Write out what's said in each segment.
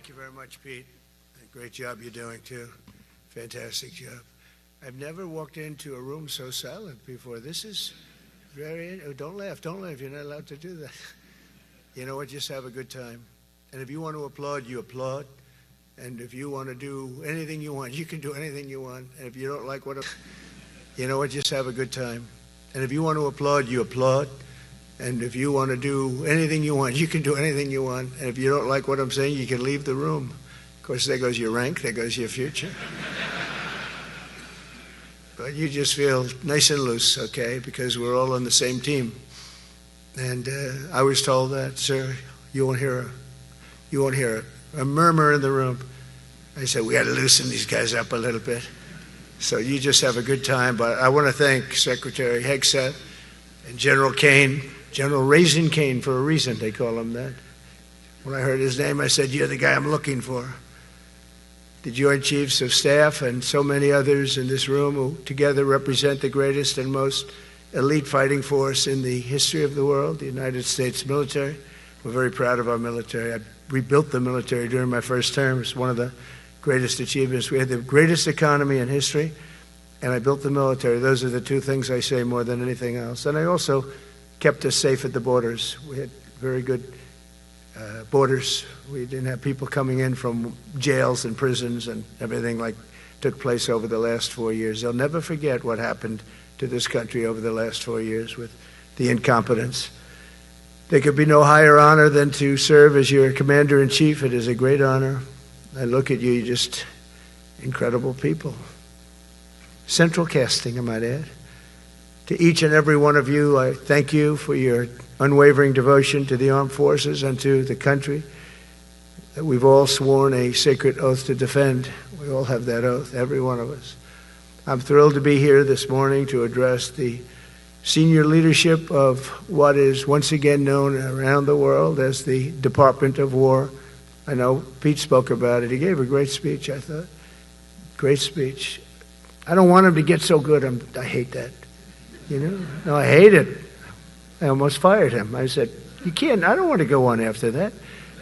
Thank you very much, Pete. Great job you're doing, too. Fantastic job. I've never walked into a room so silent before. This is very... Oh, don't laugh. Don't laugh. You're not allowed to do that. You know what? Just have a good time. And if you want to applaud, you applaud. And if you want to do anything you want, you can do anything you want. And if you don't like what... You know what? Just have a good time. And if you want to applaud, you applaud. And if you want to do anything you want, you can do anything you want. And if you don't like what I'm saying, you can leave the room. Of course, there goes your rank, there goes your future. But you just feel nice and loose, okay? Because we're all on the same team. And I was told that, sir, you won't hear a murmur in the room. I said, we got to loosen these guys up a little bit. So you just have a good time. But I want to thank Secretary Hegseth and General Kane, General Raisin Kane for a reason, they call him that. When I heard his name, I said, you're the guy I'm looking for. The Joint Chiefs of Staff and so many others in this room who together represent the greatest and most elite fighting force in the history of the world, the United States military. We're very proud of our military. I rebuilt the military during my first term. It's one of the greatest achievements. We had the greatest economy in history, and I built the military. Those are the two things I say more than anything else. And I also kept us safe at the borders. We had very good borders. We didn't have people coming in from jails and prisons and everything like took place over the last 4 years. They'll never forget what happened to this country over the last 4 years with the incompetence. There could be no higher honor than to serve as your commander-in-chief. It is a great honor. I look at you, you're just incredible people. Central casting, I might add. To each and every one of you, I thank you for your unwavering devotion to the armed forces and to the country that we've all sworn a sacred oath to defend. We all have that oath, every one of us. I'm thrilled to be here this morning to address the senior leadership of what is once again known around the world as the Department of War. I know Pete spoke about it. He gave a great speech, I thought. Great speech. I don't want him to get so good. I hate that. You know? No, I hate it. I almost fired him. I said, you can't, I don't want to go on after that.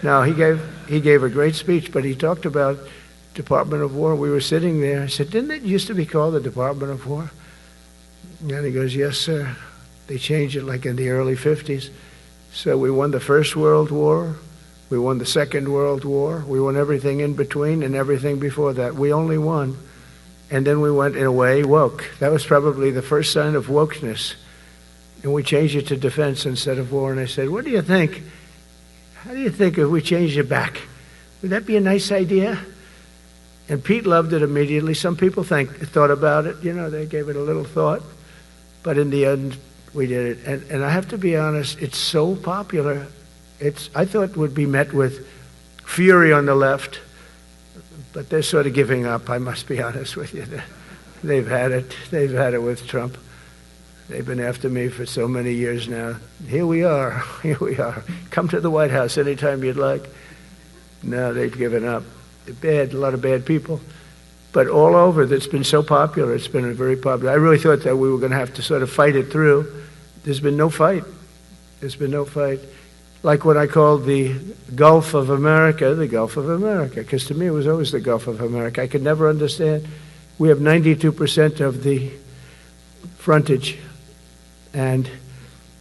No, he gave a great speech, but he talked about Department of War. We were sitting there. I said, didn't it used to be called the Department of War? And he goes, yes, sir. They changed it like in the early 50s. So we won the First World War. We won the Second World War. We won everything in between and everything before that. We only won. And then we went, in a way, woke. That was probably the first sign of wokeness. And we changed it to defense instead of war. And I said, what do you think? How do you think if we changed it back? Would that be a nice idea? And Pete loved it immediately. Some people thought about it. You know, they gave it a little thought. But in the end, we did it. And I have to be honest, it's so popular. I thought it would be met with fury on the left. But they're sort of giving up, I must be honest with you. They've had it. They've had it with Trump. They've been after me for so many years now. Here we are. Here we are. Come to the White House anytime you'd like. No, they've given up. They're bad, a lot of bad people. But all over, it's been so popular. It's been very popular. I really thought that we were going to have to sort of fight it through. There's been no fight. There's been no fight. Like what I called the Gulf of America, because to me it was always the Gulf of America. I could never understand. We have 92% of the frontage, and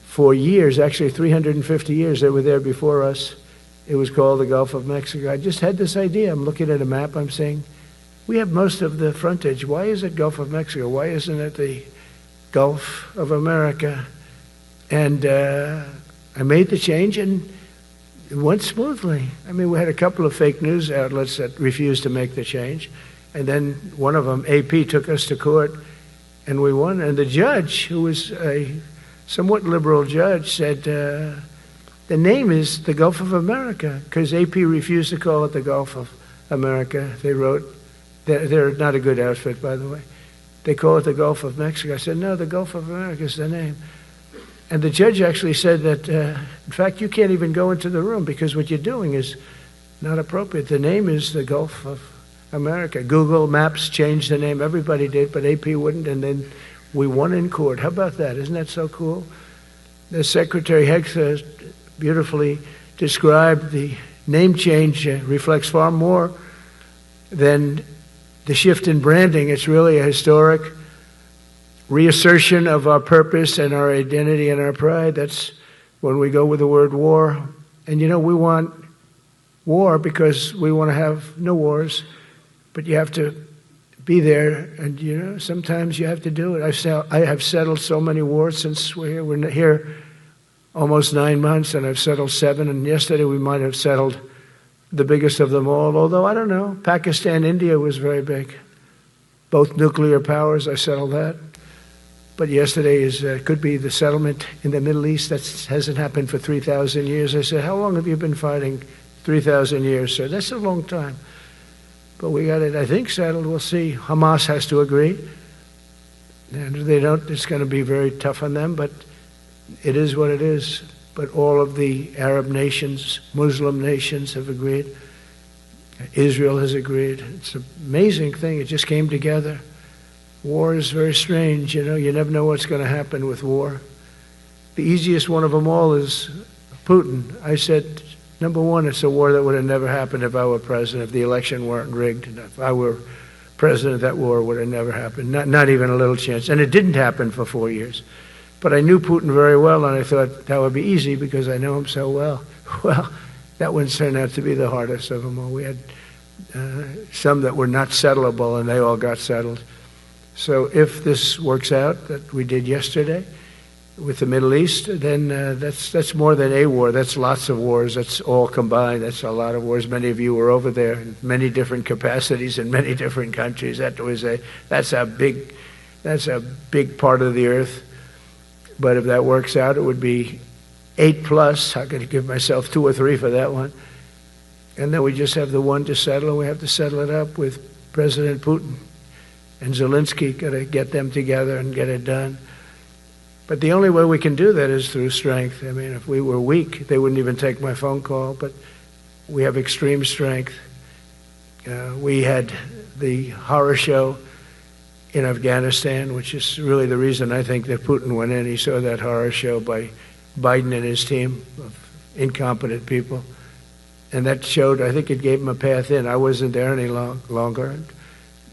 for years, actually 350 years, they were there before us. It was called the Gulf of Mexico. I just had this idea. I'm looking at a map, I'm saying, we have most of the frontage. Why is it Gulf of Mexico? Why isn't it the Gulf of America? And I made the change, and it went smoothly. I mean, we had a couple of fake news outlets that refused to make the change. And then one of them, AP, took us to court, and we won. And the judge, who was a somewhat liberal judge, said, the name is the Gulf of America, because AP refused to call it the Gulf of America. They wrote, they're not a good outfit, by the way. They call it the Gulf of Mexico. I said, no, the Gulf of America is the name. And the judge actually said that, in fact, you can't even go into the room because what you're doing is not appropriate. The name is the Gulf of America. Google Maps changed the name. Everybody did, but AP wouldn't. And then we won in court. How about that? Isn't that so cool? The Secretary Hegseth beautifully described the name change reflects far more than the shift in branding. It's really a historic reassertion of our purpose and our identity and our pride. That's when we go with the word war. And we want war because we want to have no wars, but you have to be there, and sometimes you have to do it. I have settled so many wars since we're here. We're here almost 9 months, and I've settled 7, and yesterday we might have settled the biggest of them all, although I don't know. Pakistan, India was very big. Both nuclear powers, I settled that. But yesterday could be the settlement in the Middle East. That hasn't happened for 3,000 years. I said, how long have you been fighting? 3,000 years, sir. That's a long time. But we got it, I think, settled. We'll see. Hamas has to agree. And if they don't, it's going to be very tough on them, but it is what it is. But all of the Arab nations, Muslim nations have agreed. Israel has agreed. It's an amazing thing. It just came together. War is very strange. You never know what's going to happen with war. The easiest one of them all is Putin. I said, number one, it's a war that would have never happened if I were president, if the election weren't rigged. If I were president, that war would have never happened, not even a little chance. And it didn't happen for 4 years. But I knew Putin very well, and I thought that would be easy because I know him so well. Well, that one turned out to be the hardest of them all. We had some that were not settleable, and they all got settled. So if this works out, that we did yesterday, with the Middle East, then that's more than a war. That's lots of wars. That's all combined. That's a lot of wars. Many of you were over there in many different capacities in many different countries. That's a big part of the earth. But if that works out, it would be 8+. I could give myself 2 or 3 for that one. And then we just have the one to settle, and we have to settle it up with President Putin and Zelensky. Got to get them together and get it done. But the only way we can do that is through strength. I mean, if we were weak, they wouldn't even take my phone call. But we have extreme strength. We had the horror show in Afghanistan, which is really the reason I think that Putin went in. He saw that horror show by Biden and his team of incompetent people. And that showed, I think it gave him a path in. I wasn't there any longer.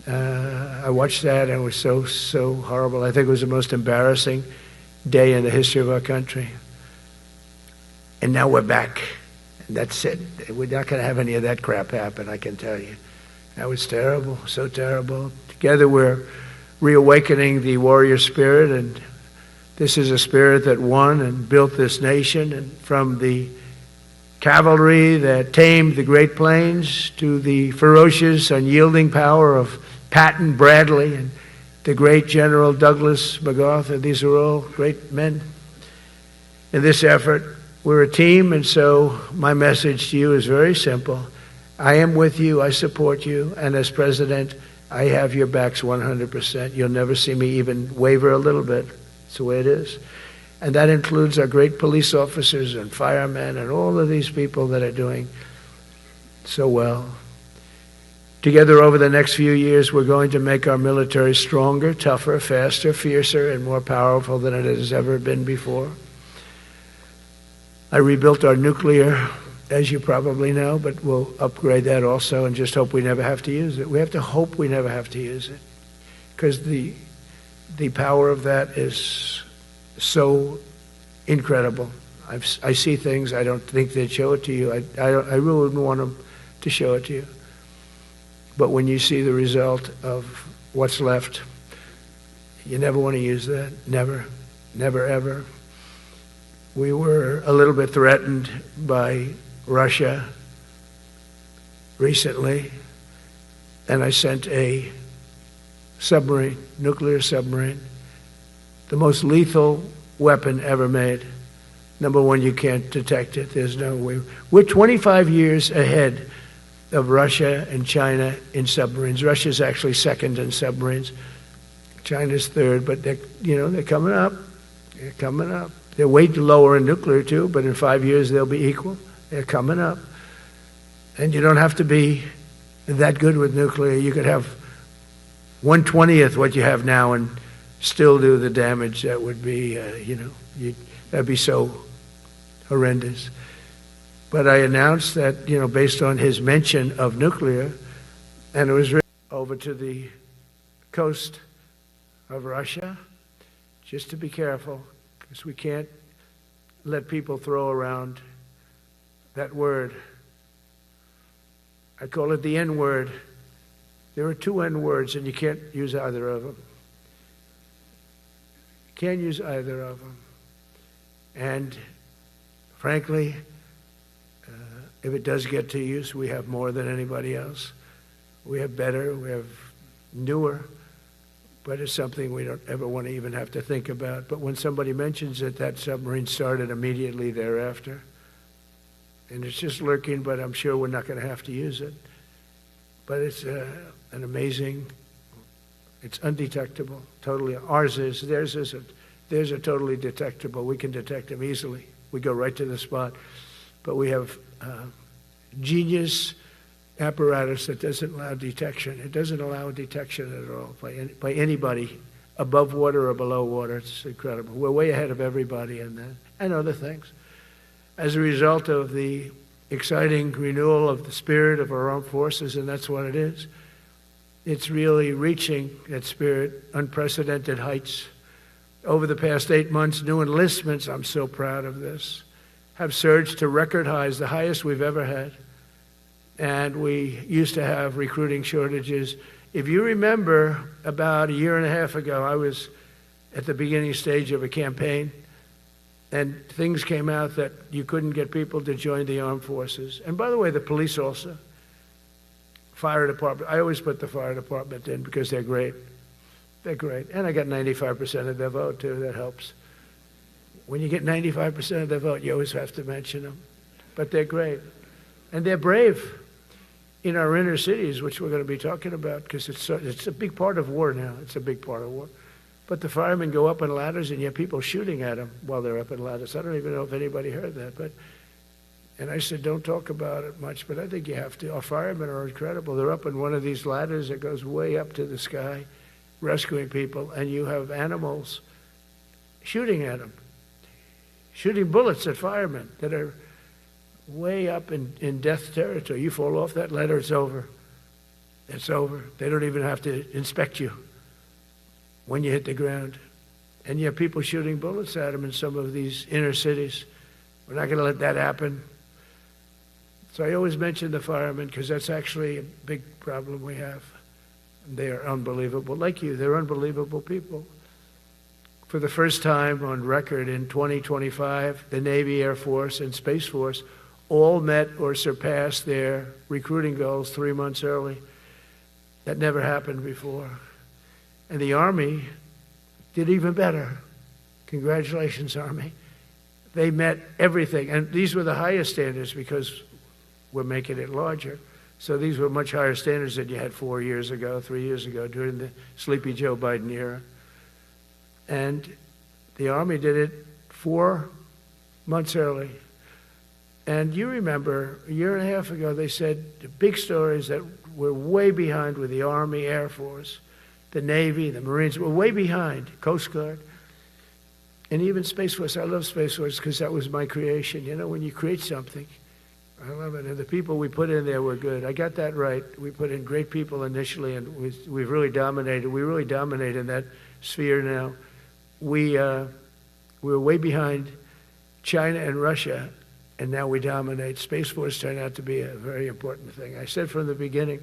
I watched that, and it was so horrible. I think it was the most embarrassing day in the history of our country. And now we're back. And that's it. We're not going to have any of that crap happen, I can tell you. That was terrible, so terrible. Together we're reawakening the warrior spirit, and this is a spirit that won and built this nation, and from the cavalry that tamed the Great Plains to the ferocious, unyielding power of Patton, Bradley, and the great General Douglas MacArthur. These are all great men. In this effort, we're a team, and so my message to you is very simple. I am with you, I support you, and as president, I have your backs 100%. You'll never see me even waver a little bit. It's the way it is. And that includes our great police officers and firemen and all of these people that are doing so well. Together over the next few years, we're going to make our military stronger, tougher, faster, fiercer, and more powerful than it has ever been before. I rebuilt our nuclear, as you probably know, but we'll upgrade that also and just hope we never have to use it. We have to hope we never have to use it, because the power of that is so incredible. I see things, I don't think they'd show it to you. I really wouldn't want them to show it to you. But when you see the result of what's left, you never want to use that. Never, never, ever. We were a little bit threatened by Russia recently, and I sent a submarine, nuclear submarine, the most lethal weapon ever made. Number one, you can't detect it. There's no way. We're 25 years ahead of Russia and China in submarines. Russia's actually second in submarines. China's third, but they're coming up. They're coming up. They're way lower in nuclear too, but in 5 years they'll be equal. They're coming up. And you don't have to be that good with nuclear. You could have 1/20th what you have now and still do the damage. That would be, that'd be so horrendous. But I announced that, based on his mention of nuclear, and it was written over to the coast of Russia, just to be careful, because we can't let people throw around that word. I call it the N word. There are two N words, and you can't use either of them. Can't use either of them. And frankly, if it does get to use, we have more than anybody else. We have better, we have newer, but it's something we don't ever want to even have to think about. But when somebody mentions it, that submarine started immediately thereafter. And it's just lurking, but I'm sure we're not going to have to use it. But it's an amazing, it's undetectable, totally. Ours is, theirs isn't. Theirs are totally detectable. We can detect them easily. We go right to the spot. But we have genius apparatus that doesn't allow detection. It doesn't allow detection at all by anybody above water or below water. It's incredible. We're way ahead of everybody in that and other things. As a result of the exciting renewal of the spirit of our armed forces, and that's what it is. It's really reaching that spirit, unprecedented heights. Over the past 8 months, new enlistments, I'm so proud of this, have surged to record highs, the highest we've ever had. And we used to have recruiting shortages. If you remember, about a year and a half ago, I was at the beginning stage of a campaign, and things came out that you couldn't get people to join the armed forces. And by the way, the police also. Fire department. I always put the fire department in because they're great. They're great. And I got 95% of their vote, too. That helps. When you get 95% of their vote, you always have to mention them. But they're great. And they're brave in our inner cities, which we're going to be talking about, because it's a big part of war now. It's a big part of war. But the firemen go up in ladders, and you have people shooting at them while they're up in ladders. I don't even know if anybody heard that. And I said, don't talk about it much, but I think you have to. Our firemen are incredible. They're up in one of these ladders that goes way up to the sky, rescuing people, and you have animals shooting at them, shooting bullets at firemen that are way up in death territory. You fall off that ladder, it's over. It's over. They don't even have to inspect you when you hit the ground. And you have people shooting bullets at them in some of these inner cities. We're not going to let that happen. So I always mention the firemen because that's actually a big problem we have. They are unbelievable. Like you, they're unbelievable people. For the first time on record in 2025, the Navy, Air Force, and Space Force all met or surpassed their recruiting goals 3 months early. That never happened before. And the Army did even better. Congratulations, Army. They met everything. And these were the highest standards because we're making it larger. So these were much higher standards than you had 4 years ago, 3 years ago, during the Sleepy Joe Biden era. And the Army did it 4 months early. And you remember, a year and a half ago, they said the big stories that we're way behind with the Army, Air Force, the Navy, the Marines, we're way behind, Coast Guard, and even Space Force. I love Space Force because that was my creation. You know, when you create something, I love it. And the people we put in there were good. I got that right. We put in great people initially, and we've really dominated. We really dominate in that sphere now. We're way behind China and Russia, and now we dominate. Space Force turned out to be a very important thing. I said from the beginning,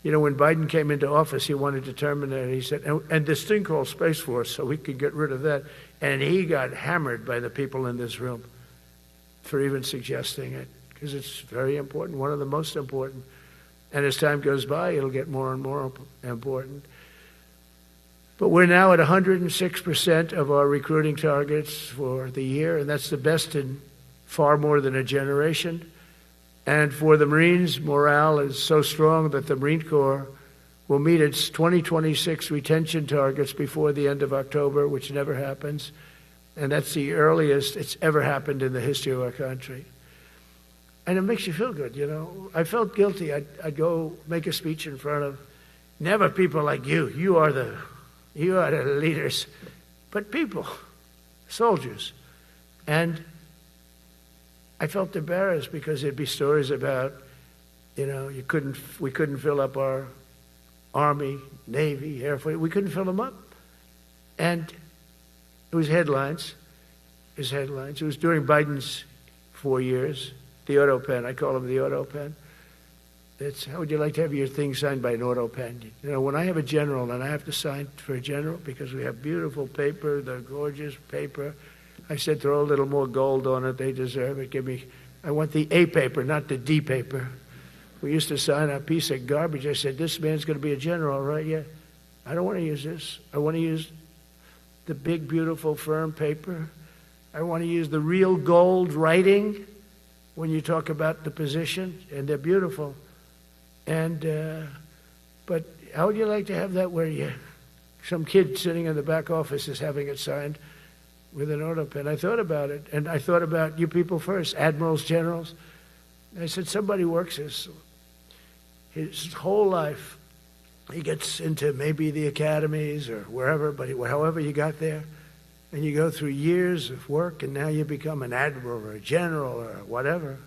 you know, when Biden came into office, he wanted to terminate it. He said, and this thing called Space Force, so we could get rid of that. And he got hammered by the people in this room for even suggesting it, because it's very important, one of the most important. And as time goes by, it'll get more and more important. But we're now at 106% of our recruiting targets for the year, and that's the best in far more than a generation. And for the Marines, morale is so strong that the Marine Corps will meet its 2026 retention targets before the end of October, which never happens. And that's the earliest it's ever happened in the history of our country. And it makes you feel good, you know. I felt guilty. I'd go make a speech in front of never people like you. You are the leaders, but people, soldiers. And I felt embarrassed because there'd be stories about, we couldn't fill up our Army, Navy, Air Force. We couldn't fill them up. And it was headlines. It was during Biden's 4 years. The auto pen, I call him the auto pen. It's, how would you like to have your thing signed by an auto pen? When I have a general and I have to sign for a general because we have beautiful paper, the gorgeous paper, I said throw a little more gold on it. They deserve it. I want the A paper, not the D paper. We used to sign a piece of garbage. I said, this man's going to be a general, right? Yeah. I don't want to use this. I want to use the big, beautiful, firm paper. I want to use the real gold writing when you talk about the position, and they're beautiful. And but how would you like to have that where some kid sitting in the back office is having it signed with an auto pen? I thought about it, and I thought about you people first, admirals, generals. I said, somebody works his whole life. He gets into maybe the academies or wherever, but however you got there, and you go through years of work, and now you become an admiral or a general or whatever.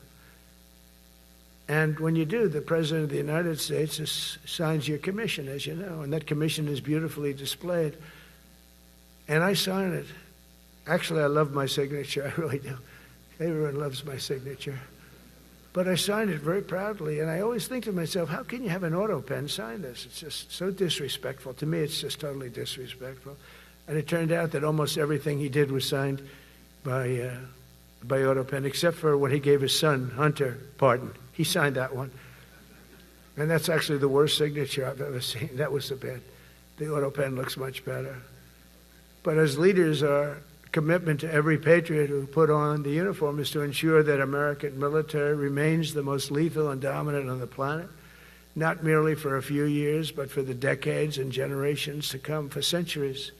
And when you do, the President of the United States signs your commission, as you know, and that commission is beautifully displayed. And I sign it. Actually, I love my signature. I really do. Everyone loves my signature. But I signed it very proudly, and I always think to myself, how can you have an auto pen sign this? It's just so disrespectful. To me, it's just totally disrespectful. And it turned out that almost everything he did was signed by auto pen, except for when he gave his son, Hunter, pardon. He signed that one. And that's actually the worst signature I've ever seen. That was the bad. The auto pen looks much better. But as leaders, our commitment to every patriot who put on the uniform is to ensure that American military remains the most lethal and dominant on the planet, not merely for a few years, but for the decades and generations to come, for centuries.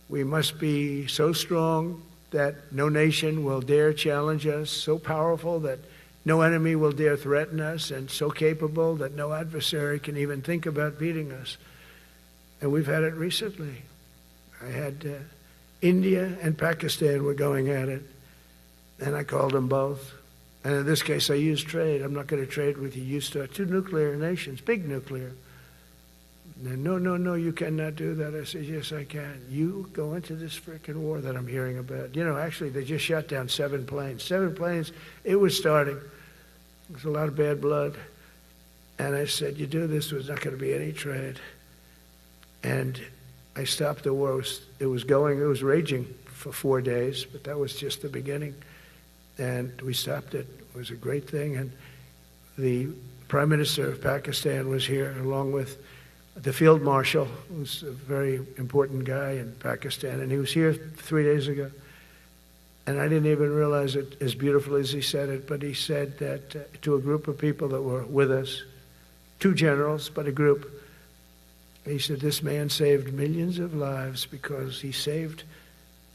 We must be so strong that no nation will dare challenge us, so powerful that no enemy will dare threaten us, and so capable that no adversary can even think about beating us. And we've had it recently. I had India and Pakistan were going at it, and I called them both. And in this case, I used trade. I'm not going to trade with you. You start two nuclear nations, big nuclear. And no, you cannot do that. I said, yes, I can. You go into this frickin' war that I'm hearing about. Actually, they just shot down 7 planes. 7 planes, it was starting. There was a lot of bad blood. And I said, you do this, there's not going to be any trade. And I stopped the war. It was raging for 4 days, but that was just the beginning. And we stopped it. It was a great thing. And the Prime Minister of Pakistan was here, along with the Field Marshal, who's a very important guy in Pakistan, and he was here 3 days ago. And I didn't even realize it as beautiful as he said it, but he said that to a group of people that were with us, 2 generals, but a group, he said, this man saved millions of lives because he saved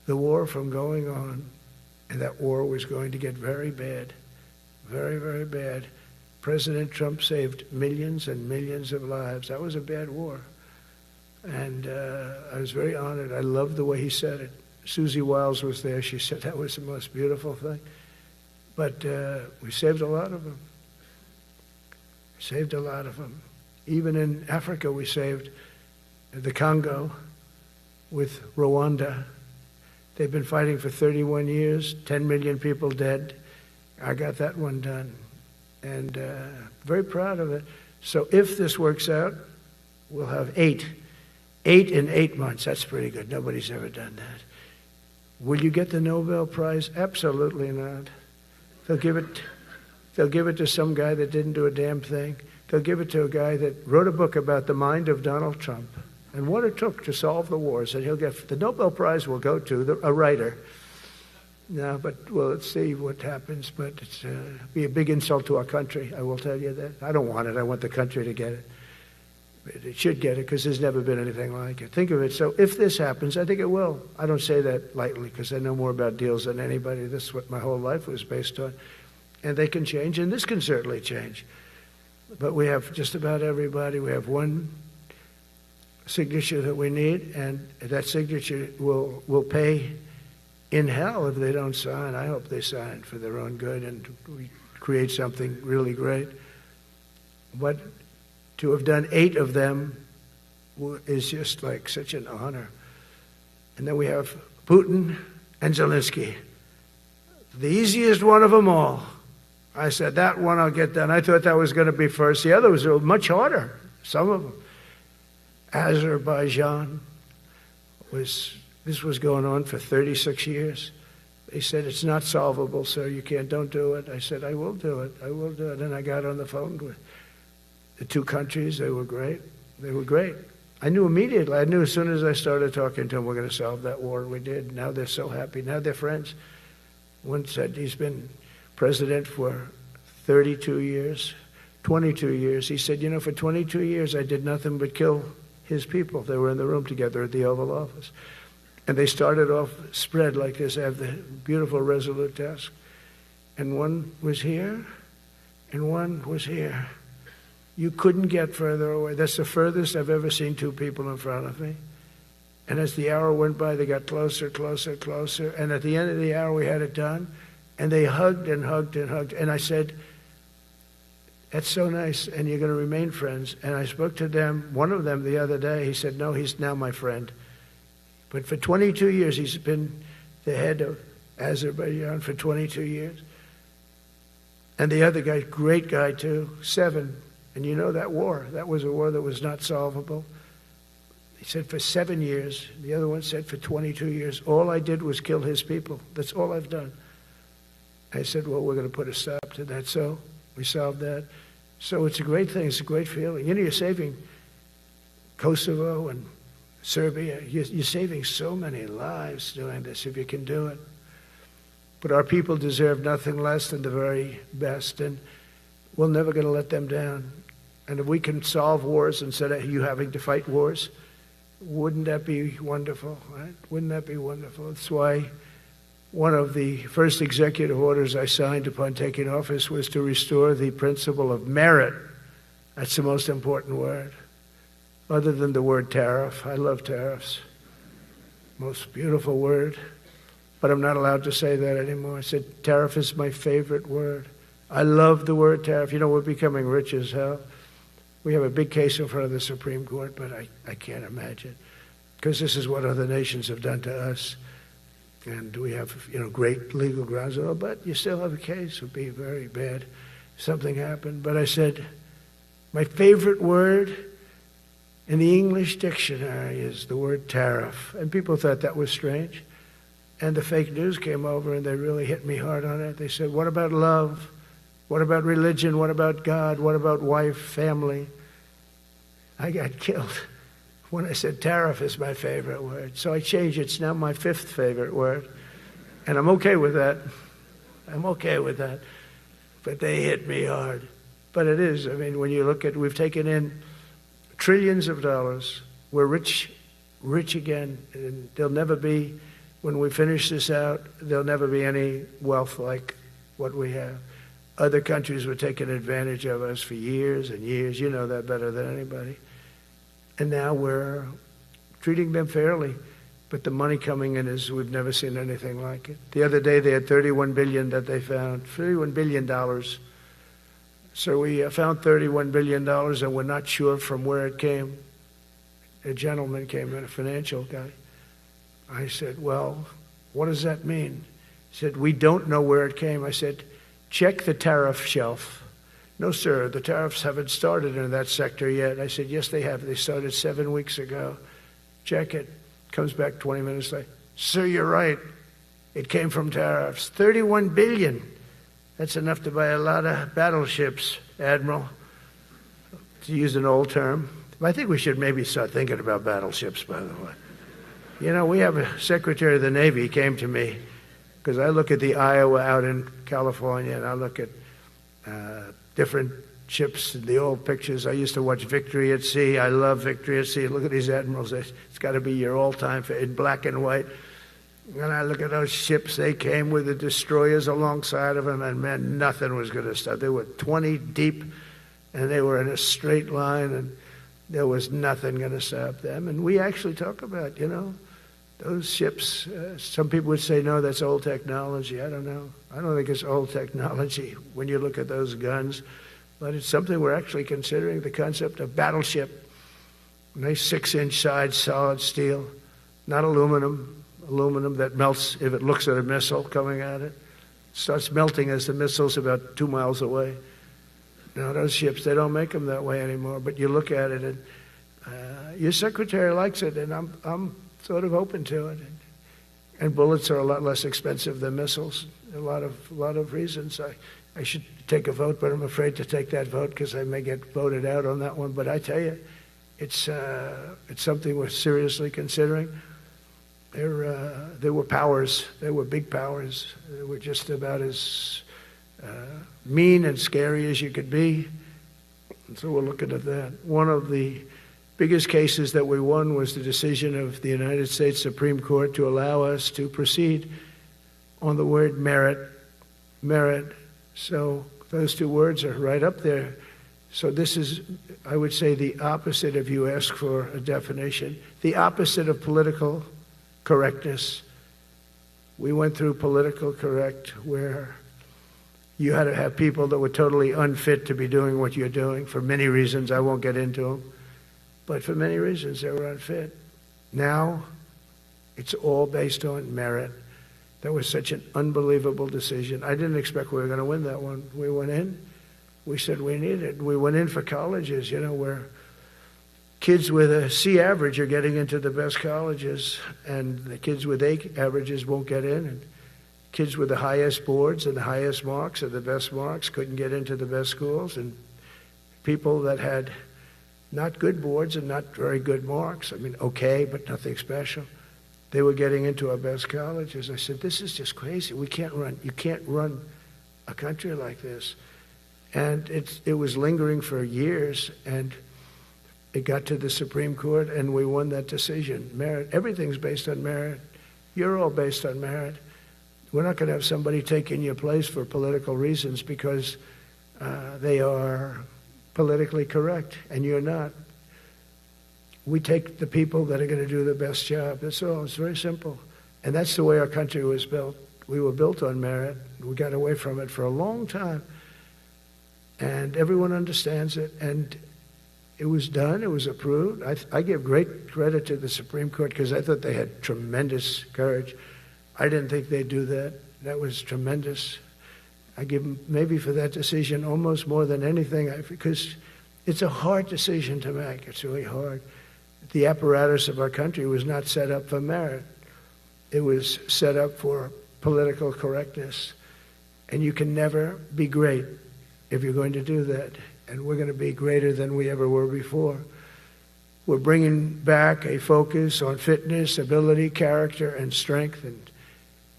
the war from going on, and that war was going to get very bad, very, very bad. President Trump saved millions and millions of lives. That was a bad war. And I was very honored. I loved the way he said it. Susie Wiles was there. She said that was the most beautiful thing. But we saved a lot of them. Saved a lot of them. Even in Africa, we saved the Congo with Rwanda. They've been fighting for 31 years, 10 million people dead. I got that one done. And very proud of it. So if this works out, we'll have 8 in 8 months. That's pretty good. Nobody's ever done that. Will you get the Nobel Prize? Absolutely not. They'll give it to some guy that didn't do a damn thing. They'll give it to a guy that wrote a book about the mind of Donald Trump and what it took to solve the wars. And he'll get the Nobel Prize will go to a writer. No, but well, let's see what happens. But it's be a big insult to our country. I will tell you that. I don't want it. I want the country to get it. But it should get it because there's never been anything like it. Think of it. So if this happens, I think it will. I don't say that lightly because I know more about deals than anybody. This is what my whole life was based on. And they can change, and this can certainly change. But we have just about everybody. We have one signature that we need, and that signature will pay in hell if they don't sign. I hope they sign for their own good and we create something really great. But to have done 8 of them is just like such an honor. And then we have Putin and Zelensky. The easiest one of them all. I said, that one I'll get done. I thought that was going to be first. The others were much harder, some of them. Azerbaijan this was going on for 36 years. They said, it's not solvable, sir. Don't do it. I said, I will do it. I will do it. And I got on the phone with the 2 countries. They were great. They were great. I knew immediately. I knew as soon as I started talking to them, we're going to solve that war. We did. Now they're so happy. Now they're friends. One said he's been president for 32 years, 22 years. He said, for 22 years I did nothing but kill his people. They were in the room together at the Oval Office. And they started off spread like this. I have the beautiful Resolute desk. And one was here, and one was here. You couldn't get further away. That's the furthest I've ever seen 2 people in front of me. And as the hour went by, they got closer, closer, closer. And at the end of the hour, we had it done. And they hugged and hugged and hugged. And I said, that's so nice, and you're going to remain friends. And I spoke to them, one of them the other day. He said, no, he's now my friend. But for 22 years, he's been the head of Azerbaijan for 22 years. And the other guy, great guy too, 7. And that war, that was a war that was not solvable. He said for 7 years. The other one said for 22 years. All I did was kill his people. That's all I've done. I said, well, we're going to put a stop to that. So we solved that. So it's a great thing. It's a great feeling. You're saving Kosovo and Serbia. You're saving so many lives doing this if you can do it. But our people deserve nothing less than the very best. And we're never going to let them down. And if we can solve wars instead of you having to fight wars, wouldn't that be wonderful, right? Wouldn't that be wonderful? That's why one of the first executive orders I signed upon taking office was to restore the principle of merit. That's the most important word, other than the word tariff. I love tariffs. Most beautiful word. But I'm not allowed to say that anymore. I said tariff is my favorite word. I love the word tariff. We're becoming rich as hell. We have a big case in front of the Supreme Court, but I can't imagine. Because this is what other nations have done to us. And we have, great legal grounds. But you still have a case. It would be very bad if something happened. But I said, my favorite word in the English dictionary is the word tariff. And people thought that was strange. And the fake news came over and they really hit me hard on it. They said, what about love? What about religion? What about God? What about wife, family? I got killed when I said tariff is my favorite word. So I changed it. It's now my 5th favorite word. And I'm okay with that. I'm okay with that. But they hit me hard. But it is. When you look at, we've taken in trillions of dollars. We're rich again. And there'll never be, when we finish this out, there'll never be any wealth like what we have. Other countries were taking advantage of us for years and years. You know that better than anybody. And now we're treating them fairly. But the money coming in is, we've never seen anything like it. The other day they had $31 billion that they found. $31 billion. So we found $31 billion and we're not sure from where it came. A gentleman came in, a financial guy. I said, well, what does that mean? He said, we don't know where it came. I said, check the tariff shelf. No, sir, the tariffs haven't started in that sector yet. I said, yes, they have. They started 7 weeks ago. Check it. Comes back 20 minutes later. Sir, you're right. It came from tariffs. $31 billion. That's enough to buy a lot of battleships, Admiral, to use an old term. I think we should maybe start thinking about battleships, by the way. We have a Secretary of the Navy. He came to me because I look at the Iowa out in California and I look at different ships and the old pictures. I used to watch Victory at Sea. I love Victory at Sea. Look at these admirals. It's got to be your all-time in black and white. And I look at those ships. They came with the destroyers alongside of them, and man, nothing was going to stop. They were 20 deep, and they were in a straight line, and there was nothing going to stop them. And we actually talk about, Those ships, some people would say, no, that's old technology. I don't know. I don't think it's old technology when you look at those guns, but it's something we're actually considering, the concept of battleship. Nice 6-inch side, solid steel, not aluminum that melts if it looks at a missile coming at it. It starts melting as the missile's about 2 miles away. Now, those ships, they don't make them that way anymore, but you look at it, and your secretary likes it, and I'm sort of open to it. And bullets are a lot less expensive than missiles. A lot of reasons. I should take a vote, but I'm afraid to take that vote because I may get voted out on that one. But I tell you, it's something we're seriously considering. There were powers. There were big powers. They were just about as mean and scary as you could be. And so we're looking at that. One of the biggest cases that we won was the decision of the United States Supreme Court to allow us to proceed on the word merit. Merit. So those two words are right up there. So this is, I would say, the opposite if you ask for a definition. The opposite of political correctness. We went through political correct where you had to have people that were totally unfit to be doing what you're doing for many reasons. I won't get into them. But for many reasons, they were unfit. Now, it's all based on merit. That was such an unbelievable decision. I didn't expect we were going to win that one. We went in. We said we need it. We went in for colleges, where kids with a C average are getting into the best colleges, and the kids with A averages won't get in. And kids with the highest boards and the highest marks and the best marks couldn't get into the best schools. And people that had not good boards and not very good marks. I mean, okay, but nothing special. They were getting into our best colleges. I said, this is just crazy. You can't run a country like this. And it was lingering for years, and it got to the Supreme Court, and we won that decision. Merit. Everything's based on merit. You're all based on merit. We're not going to have somebody taking your place for political reasons because they are politically correct, and you're not. We take the people that are going to do the best job. That's all. It's very simple. And that's the way our country was built. We were built on merit. We got away from it for a long time. And everyone understands it. And it was done. It was approved. I give great credit to the Supreme Court because I thought they had tremendous courage. I didn't think they'd do that. That was tremendous. I give them maybe for that decision almost more than anything because it's a hard decision to make. It's really hard. The apparatus of our country was not set up for merit. It was set up for political correctness. And you can never be great if you're going to do that. And we're going to be greater than we ever were before. We're bringing back a focus on fitness, ability, character, and strength. And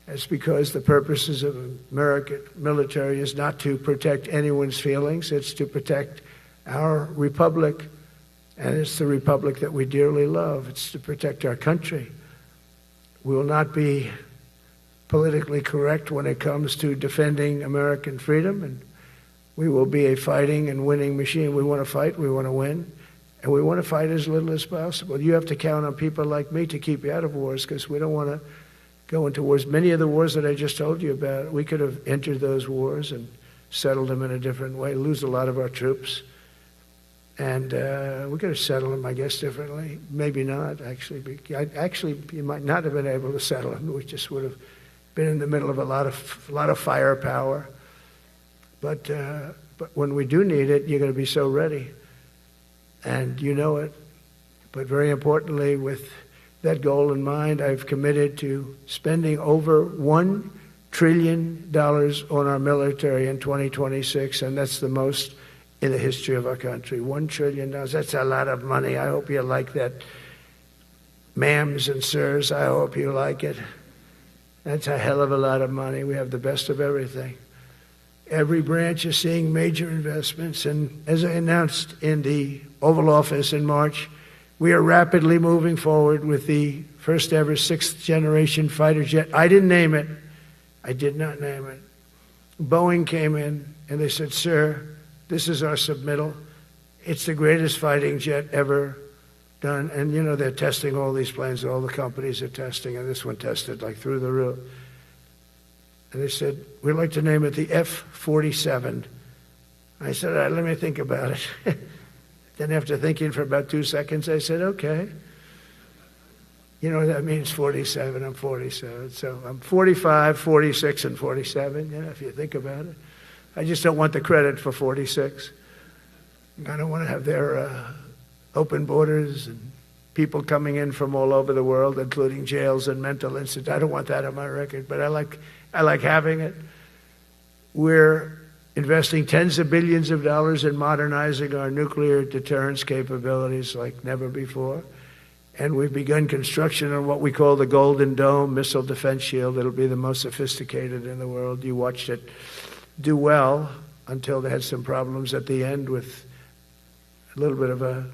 that's because the purposes of American military is not to protect anyone's feelings. It's to protect our republic, and it's the republic that we dearly love. It's to protect our country. We will not be politically correct when it comes to defending American freedom, and we will be a fighting and winning machine. We want to fight, we want to win, and we want to fight as little as possible. You have to count on people like me to keep you out of wars because we don't want to go into wars. Many of the wars that I just told you about, we could have entered those wars and settled them in a different way, lose a lot of our troops. And we could have settled them, I guess, differently. Maybe not, actually. Actually, you might not have been able to settle them. We just would have been in the middle of a lot of firepower. But when we do need it, you're going to be so ready. And you know it. But very importantly, with that goal in mind, I've committed to spending over $1 trillion on our military in 2026, and that's the most in the history of our country. $1 trillion. That's a lot of money. I hope you like that. Ma'ams and sirs, I hope you like it. That's a hell of a lot of money. We have the best of everything. Every branch is seeing major investments, and as I announced in the Oval Office in March, we are rapidly moving forward with the first ever 6th generation fighter jet. I didn't name it. I did not name it. Boeing came in and they said, sir, this is our submittal. It's the greatest fighting jet ever done. And, you know, they're testing all these planes. All the companies are testing, and this one tested like through the roof. And they said, we'd like to name it the F-47. I said, all right, let me think about it. Then after thinking for about 2 seconds, I said, okay. You know, that means 47. I'm 47. So I'm 45, 46, and 47, you know, if you think about it. I just don't want the credit for 46. I don't want to have their open borders and people coming in from all over the world, including jails and mental institutes. I don't want that on my record, but I like having it. We're investing tens of billions of dollars in modernizing our nuclear deterrence capabilities like never before. And we've begun construction on what we call the Golden Dome missile defense shield. It'll be the most sophisticated in the world. You watched it do well until they had some problems at the end with a little bit of a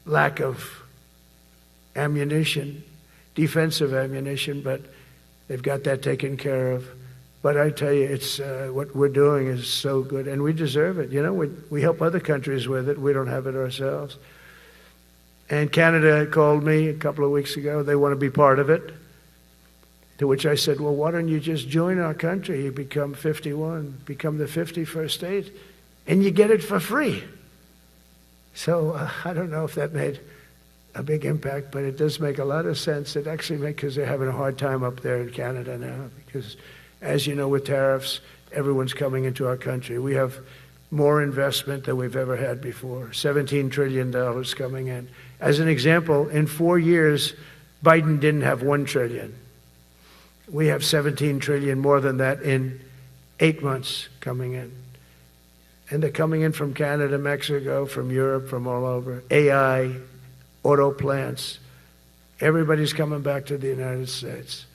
lack of ammunition, defensive ammunition, but they've got that taken care of. But I tell you, it's what we're doing is so good, and we deserve it. You know, we help other countries with it. We don't have it ourselves. And Canada called me a couple of weeks ago. They want to be part of it. To which I said, well, why don't you just join our country? You become 51, become the 51st state, and you get it for free. So I don't know if that made a big impact, but it does make a lot of sense. It actually makes, because they're having a hard time up there in Canada now, because as you know, with tariffs, everyone's coming into our country. We have more investment than we've ever had before, $17 trillion coming in. As an example, in 4 years, Biden didn't have $1 trillion. We have 17 trillion more than that in 8 months coming in. And they're coming in from Canada, Mexico, from Europe, from all over. AI, auto plants. Everybody's coming back to the United States.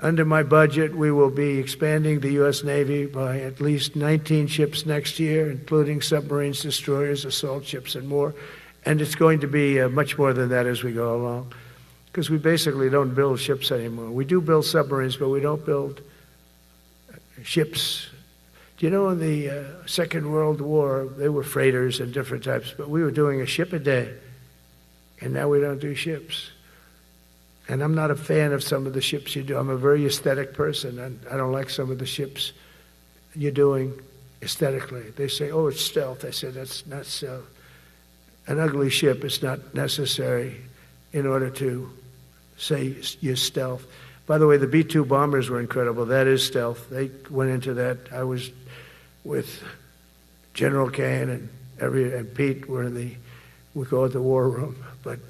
Under my budget, we will be expanding the U.S. Navy by at least 19 ships next year, including submarines, destroyers, assault ships, and more. And it's going to be much more than that as we go along, because we basically don't build ships anymore. We do build submarines, but we don't build ships. Do you know in the Second World War, there were freighters and different types, but we were doing a ship a day, and now we don't do ships. And I'm not a fan of some of the ships you do. I'm a very aesthetic person, and I don't like some of the ships you're doing aesthetically. They say, oh, it's stealth. I said, that's not stealth. An ugly ship is not necessary in order to say you're stealth. By the way, the B-2 bombers were incredible. That is stealth. They went into that. I was with General Kane and Pete were in we call it the war room, but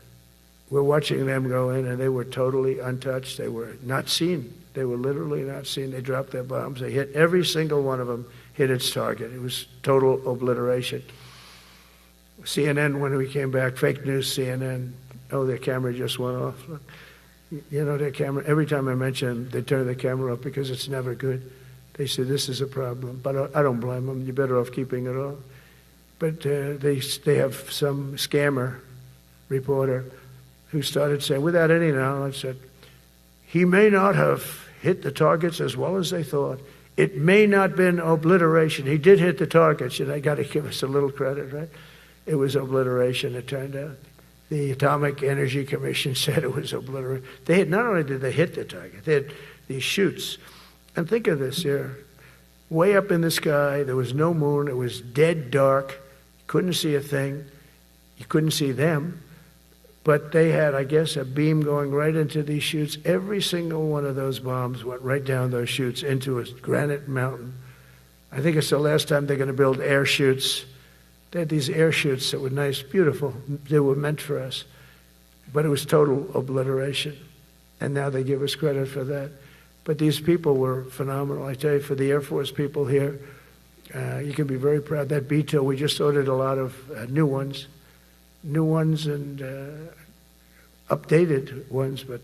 we're watching them go in, and they were totally untouched. They were not seen. They were literally not seen. They dropped their bombs. They hit every single one of them, hit its target. It was total obliteration. CNN, when we came back, fake news CNN, oh, their camera just went off. Look, you know, their camera, every time I mention them, they turn the camera off because it's never good. They say, this is a problem. But I don't blame them. You're better off keeping it off. But they have some scammer reporter who started saying, without any knowledge, that he may not have hit the targets as well as they thought. It may not have been obliteration. He did hit the targets, and I got to give us a little credit, right? It was obliteration, it turned out. The Atomic Energy Commission said it was obliteration. Not only did they hit the target, they had these chutes. And think of this here. Way up in the sky, there was no moon. It was dead dark. You couldn't see a thing. You couldn't see them. But they had, I guess, a beam going right into these chutes. Every single one of those bombs went right down those chutes into a granite mountain. I think it's the last time they're going to build air chutes. They had these air chutes that were nice, beautiful. They were meant for us. But it was total obliteration. And now they give us credit for that. But these people were phenomenal. I tell you, for the Air Force people here, you can be very proud. That B-2, we just ordered a lot of new ones and updated ones, but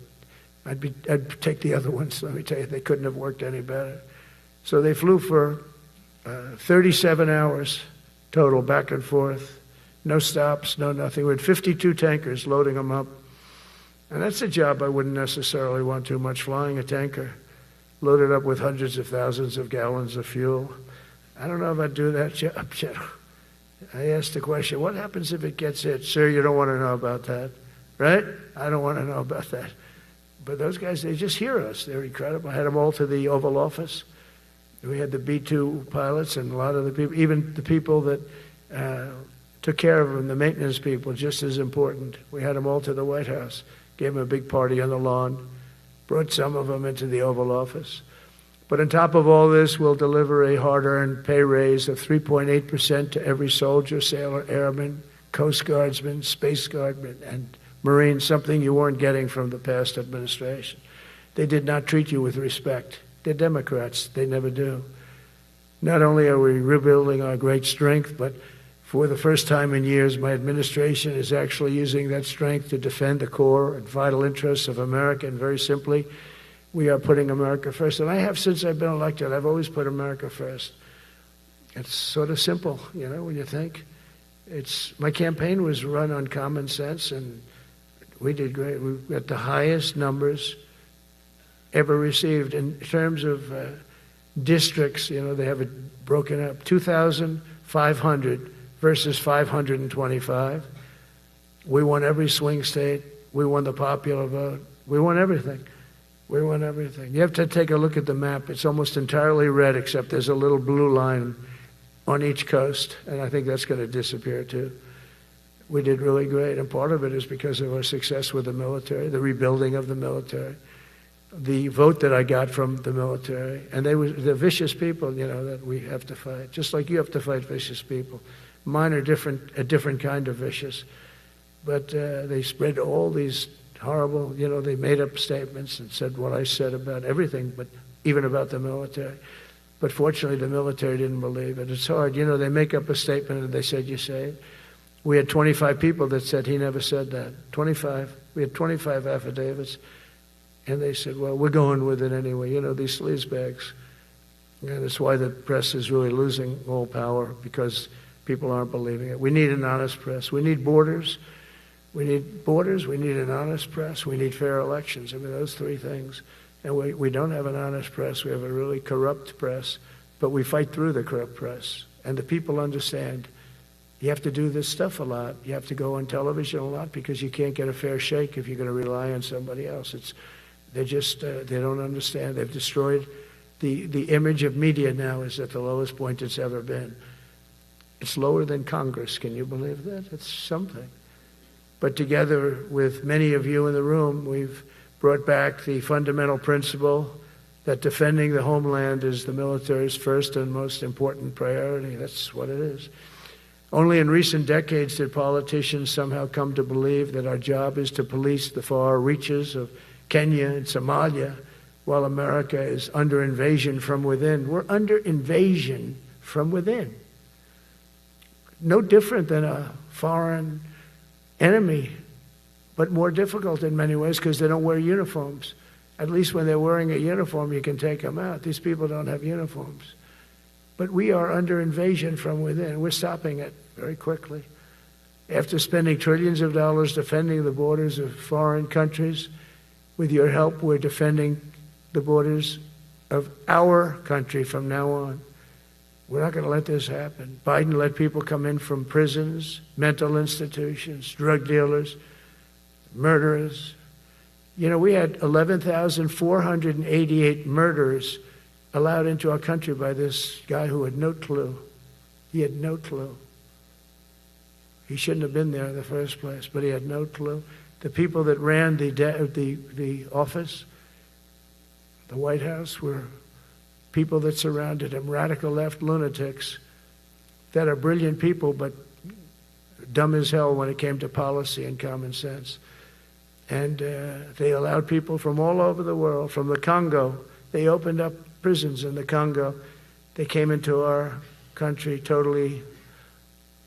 I'd take the other ones. Let me tell you, they couldn't have worked any better. So they flew for 37 hours total, back and forth, no stops, no nothing. We had 52 tankers loading them up. And that's a job I wouldn't necessarily want too much, flying a tanker, loaded up with hundreds of thousands of gallons of fuel. I don't know if I'd do that job, I asked the question, what happens if it gets hit? Sir, you don't want to know about that, right? I don't want to know about that. But those guys, they just hear us. They're incredible. I had them all to the Oval Office. We had the B-2 pilots and a lot of the people, even the people that took care of them, the maintenance people, just as important. We had them all to the White House, gave them a big party on the lawn, brought some of them into the Oval Office. But on top of all this, we'll deliver a hard-earned pay raise of 3.8% to every soldier, sailor, airman, Coast Guardsman, Space Guardman, and Marine, something you weren't getting from the past administration. They did not treat you with respect. They're Democrats. They never do. Not only are we rebuilding our great strength, but for the first time in years, my administration is actually using that strength to defend the core and vital interests of America. And very simply, we are putting America first. And I have since I've been elected. I've always put America first. It's sort of simple, you know, when you think. My campaign was run on common sense, and we did great. We got the highest numbers ever received in terms of districts. You know, they have it broken up, 2,500 versus 525. We won every swing state. We won the popular vote. We won everything. We won everything. You have to take a look at the map. It's almost entirely red, except there's a little blue line on each coast, and I think that's going to disappear too. We did really great, and part of it is because of our success with the military, the rebuilding of the military, the vote that I got from the military, and they're vicious people, you know, that we have to fight, just like you have to fight vicious people. Mine are a different kind of vicious, but they spread all these horrible, you know, they made up statements and said what I said about everything, but even about the military. But fortunately, the military didn't believe it. It's hard. You know, they make up a statement and they said, you say it. We had 25 people that said he never said that. 25. We had 25 affidavits. And they said, well, we're going with it anyway. You know, these sleazebags. And that's why the press is really losing all power, because people aren't believing it. We need an honest press. We need borders. We need borders. We need an honest press. We need fair elections. I mean, those three things. And we don't have an honest press. We have a really corrupt press. But we fight through the corrupt press. And the people understand. You have to do this stuff a lot. You have to go on television a lot, because you can't get a fair shake if you're going to rely on somebody else. They don't understand. They've destroyed the image of media. Now is at the lowest point it's ever been. It's lower than Congress. Can you believe that? It's something. But together with many of you in the room, we've brought back the fundamental principle that defending the homeland is the military's first and most important priority. That's what it is. Only in recent decades did politicians somehow come to believe that our job is to police the far reaches of Kenya and Somalia, while America is under invasion from within. We're under invasion from within. No different than a foreign enemy, but more difficult in many ways because they don't wear uniforms. At least when they're wearing a uniform, you can take them out. These people don't have uniforms. But we are under invasion from within. We're stopping it very quickly. After spending trillions of dollars defending the borders of foreign countries, with your help, we're defending the borders of our country from now on. We're not going to let this happen. Biden let people come in from prisons, mental institutions, drug dealers, murderers. You know, we had 11,488 murderers allowed into our country by this guy who had no clue. He had no clue. He shouldn't have been there in the first place, but he had no clue. The people that ran the office, the White House, were people that surrounded him, radical left lunatics that are brilliant people, but dumb as hell when it came to policy and common sense. And they allowed people from all over the world, from the Congo. They opened up prisons in the Congo. They came into our country totally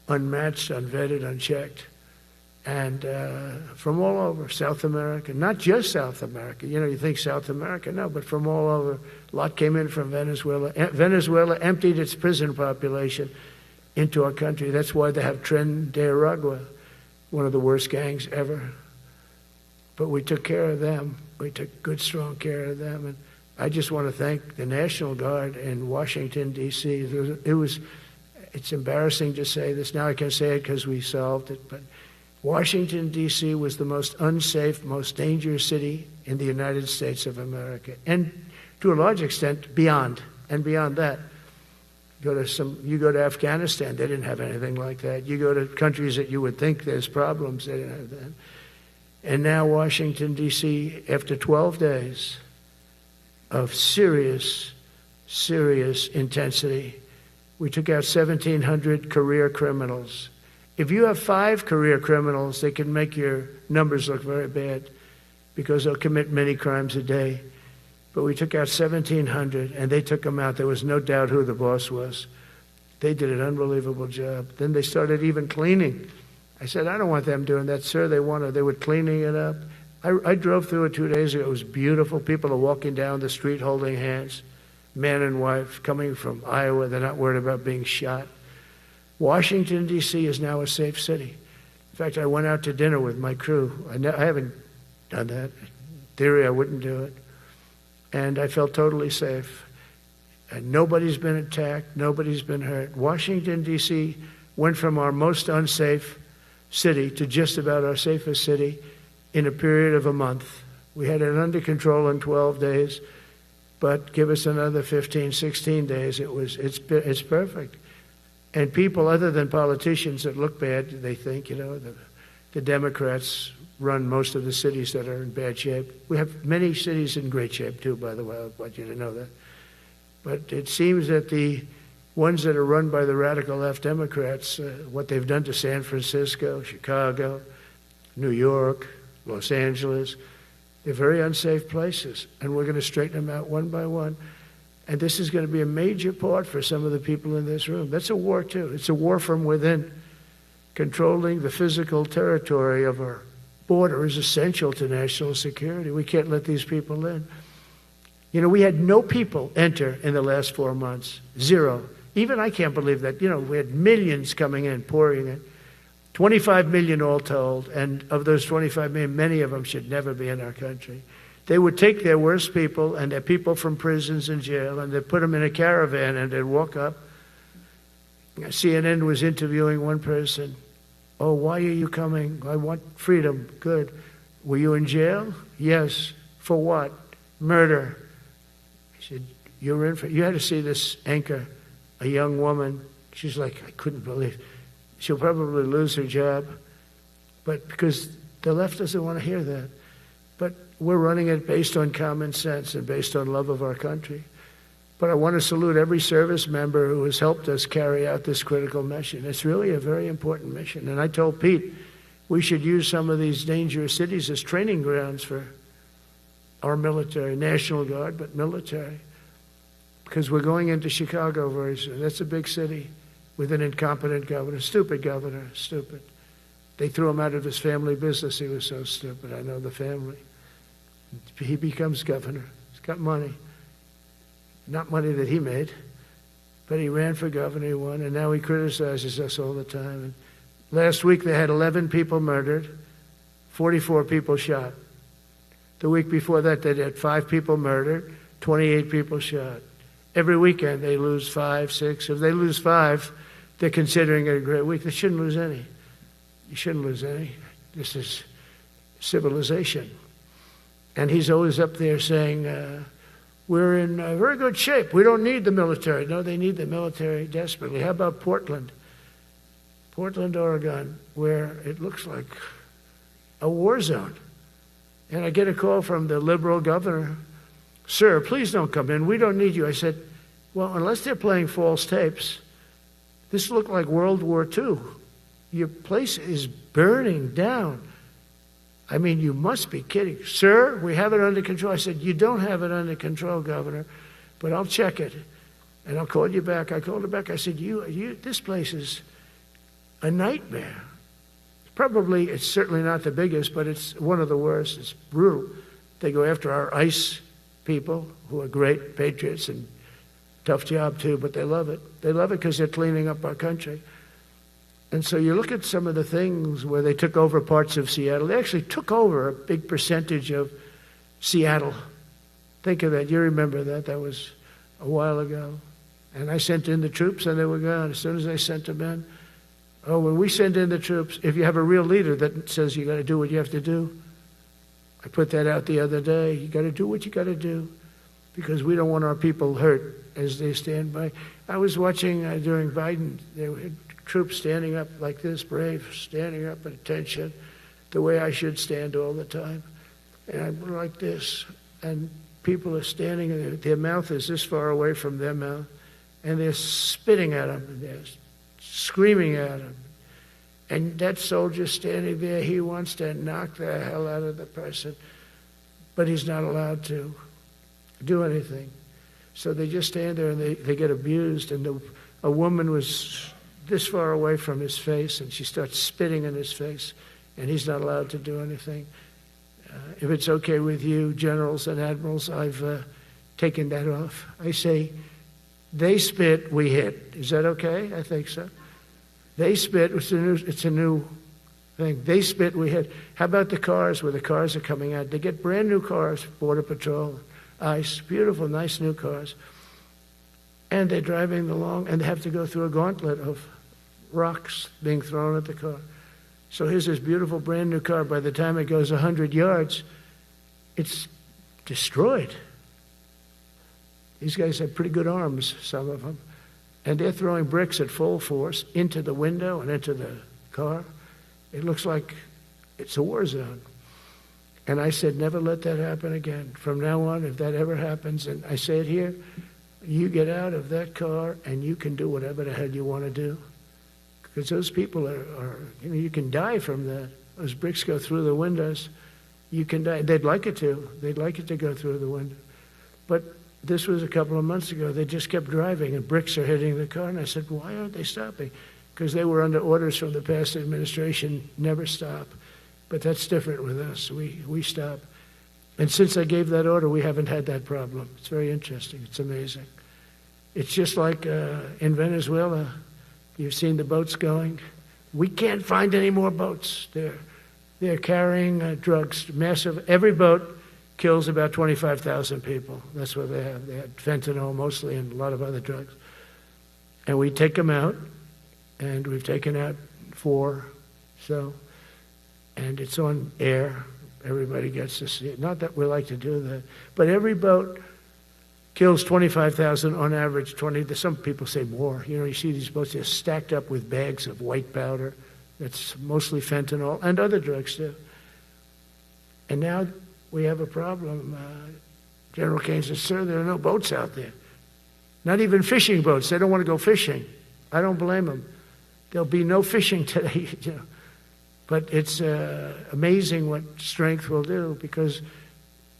unmatched, unvetted, unchecked. And from all over, South America, not just South America. You know, you think South America, no, but from all over. A lot came in from Venezuela. Venezuela emptied its prison population into our country. That's why they have Tren de Aragua, one of the worst gangs ever. But we took care of them. We took good, strong care of them. And I just want to thank the National Guard in Washington, D.C. It was It's embarrassing to say this. Now I can say it because we solved it. But Washington, D.C. was the most unsafe, most dangerous city in the United States of America. And to a large extent, beyond. And beyond that. You go to Afghanistan, they didn't have anything like that. You go to countries that you would think there's problems, they didn't have that. And now Washington, D.C., after 12 days of serious, serious intensity, we took out 1,700 career criminals. If you have 5 career criminals, they can make your numbers look very bad because they'll commit many crimes a day. But we took out 1,700, and they took them out. There was no doubt who the boss was. They did an unbelievable job. Then they started even cleaning. I said, I don't want them doing that, sir. They were cleaning it up. I drove through it 2 days ago. It was beautiful. People are walking down the street holding hands, man and wife, coming from Iowa. They're not worried about being shot. Washington, D.C. is now a safe city. In fact, I went out to dinner with my crew. I haven't done that. In theory, I wouldn't do it. And I felt totally safe. And nobody's been attacked. Nobody's been hurt. Washington, D.C. went from our most unsafe city to just about our safest city in a period of a month. We had it under control in 12 days, but give us another 15, 16 days. It's perfect. And people other than politicians that look bad, they think, the Democrats run most of the cities that are in bad shape. We have many cities in great shape too, by the way. I want you to know that. But it seems that the ones that are run by the radical left Democrats, what they've done to San Francisco, Chicago, New York, Los Angeles, they're very unsafe places. And we're going to straighten them out one by one. And this is going to be a major part for some of the people in this room. That's a war too. It's a war from within. Controlling the physical territory of our border is essential to national security. We can't let these people in. We had no people enter in the last 4 months. 0. Even I can't believe that. We had millions coming in, pouring in. 25 million all told. And of those 25 million, many of them should never be in our country. They would take their worst people and their people from prisons and jail, and they'd put them in a caravan and they'd walk up. CNN was interviewing one person. Oh, why are you coming? I want freedom. Good. Were you in jail? Yes. For what? Murder. He said, you had to see this anchor, a young woman. She's like, I couldn't believe. She'll probably lose her job. But because the left doesn't want to hear that. But we're running it based on common sense and based on love of our country. But I want to salute every service member who has helped us carry out this critical mission. It's really a very important mission. And I told Pete we should use some of these dangerous cities as training grounds for our military, National Guard, but military. Because we're going into Chicago very soon. That's a big city with an incompetent governor. Stupid governor, stupid. They threw him out of his family business. He was so stupid. I know the family. He becomes governor. He's got money. Not money that he made, but he ran for governor, he won, and now he criticizes us all the time. And last week they had 11 people murdered, 44 people shot. The week before that they had 5 people murdered, 28 people shot. Every weekend they lose 5, 6. If they lose 5, they're considering it a great week. They shouldn't lose any. You shouldn't lose any. This is civilization. And he's always up there saying, we're in very good shape. We don't need the military. No, they need the military desperately. How about Portland? Portland, Oregon, where it looks like a war zone. And I get a call from the liberal governor. Sir, please don't come in. We don't need you. I said, well, unless they're playing false tapes, this looked like World War II. Your place is burning down. I mean, you must be kidding. Sir, we have it under control. I said, you don't have it under control, Governor, but I'll check it, and I'll call you back. I called her back. I said, this place is a nightmare. It's certainly not the biggest, but it's one of the worst. It's brutal. They go after our ICE people, who are great patriots and tough job too, but they love it. They love it because they're cleaning up our country. And so you look at some of the things where they took over parts of Seattle. They actually took over a big percentage of Seattle. Think of that. You remember that. That was a while ago. And I sent in the troops, and they were gone. As soon as I sent them in, when we send in the troops, if you have a real leader that says you got to do what you have to do, I put that out the other day. You got to do what you got to do, because we don't want our people hurt as they stand by. I was watching during Biden, there were troops standing up like this, brave, standing up at attention, the way I should stand all the time. And I'm like this, and people are standing, and their mouth is this far away from their mouth, and they're spitting at them, and they're screaming at them. And that soldier standing there, he wants to knock the hell out of the person, but he's not allowed to do anything. So they just stand there, and they get abused. And a woman was this far away from his face, and she starts spitting in his face, and he's not allowed to do anything. If it's okay with you, generals and admirals, I've taken that off. I say, they spit, we hit. Is that okay? I think so. They spit, it's a new thing. They spit, we hit. How about the cars, where the cars are coming out? They get brand new cars, Border Patrol, ICE, beautiful, nice new cars. And they're driving along, and they have to go through a gauntlet of rocks being thrown at the car. So here's this beautiful brand new car. By the time it goes 100 yards, it's destroyed. These guys have pretty good arms, some of them. And they're throwing bricks at full force into the window and into the car. It looks like it's a war zone. And I said, never let that happen again. From now on, if that ever happens, and I say it here, you get out of that car and you can do whatever the hell you want to do. Because those people are you can die from that. Those bricks go through the windows. You can die. They'd like it to. They'd like it to go through the window. But this was a couple of months ago. They just kept driving, and bricks are hitting the car. And I said, why aren't they stopping? Because they were under orders from the past administration, never stop. But that's different with us. We stop. And since I gave that order, we haven't had that problem. It's very interesting. It's amazing. It's just like in Venezuela. You've seen the boats going. We can't find any more boats. They're carrying drugs, massive. Every boat kills about 25,000 people. That's what they have. They had fentanyl mostly and a lot of other drugs. And we take them out, and we've taken out 4. And it's on air. Everybody gets to see it. Not that we like to do that, but every boat kills 25,000 on average. 20. Some people say more. You see these boats, they're stacked up with bags of white powder. That's mostly fentanyl and other drugs too. And now we have a problem. General Kane says, sir, there are no boats out there. Not even fishing boats. They don't want to go fishing. I don't blame them. There'll be no fishing today. But it's amazing what strength will do, because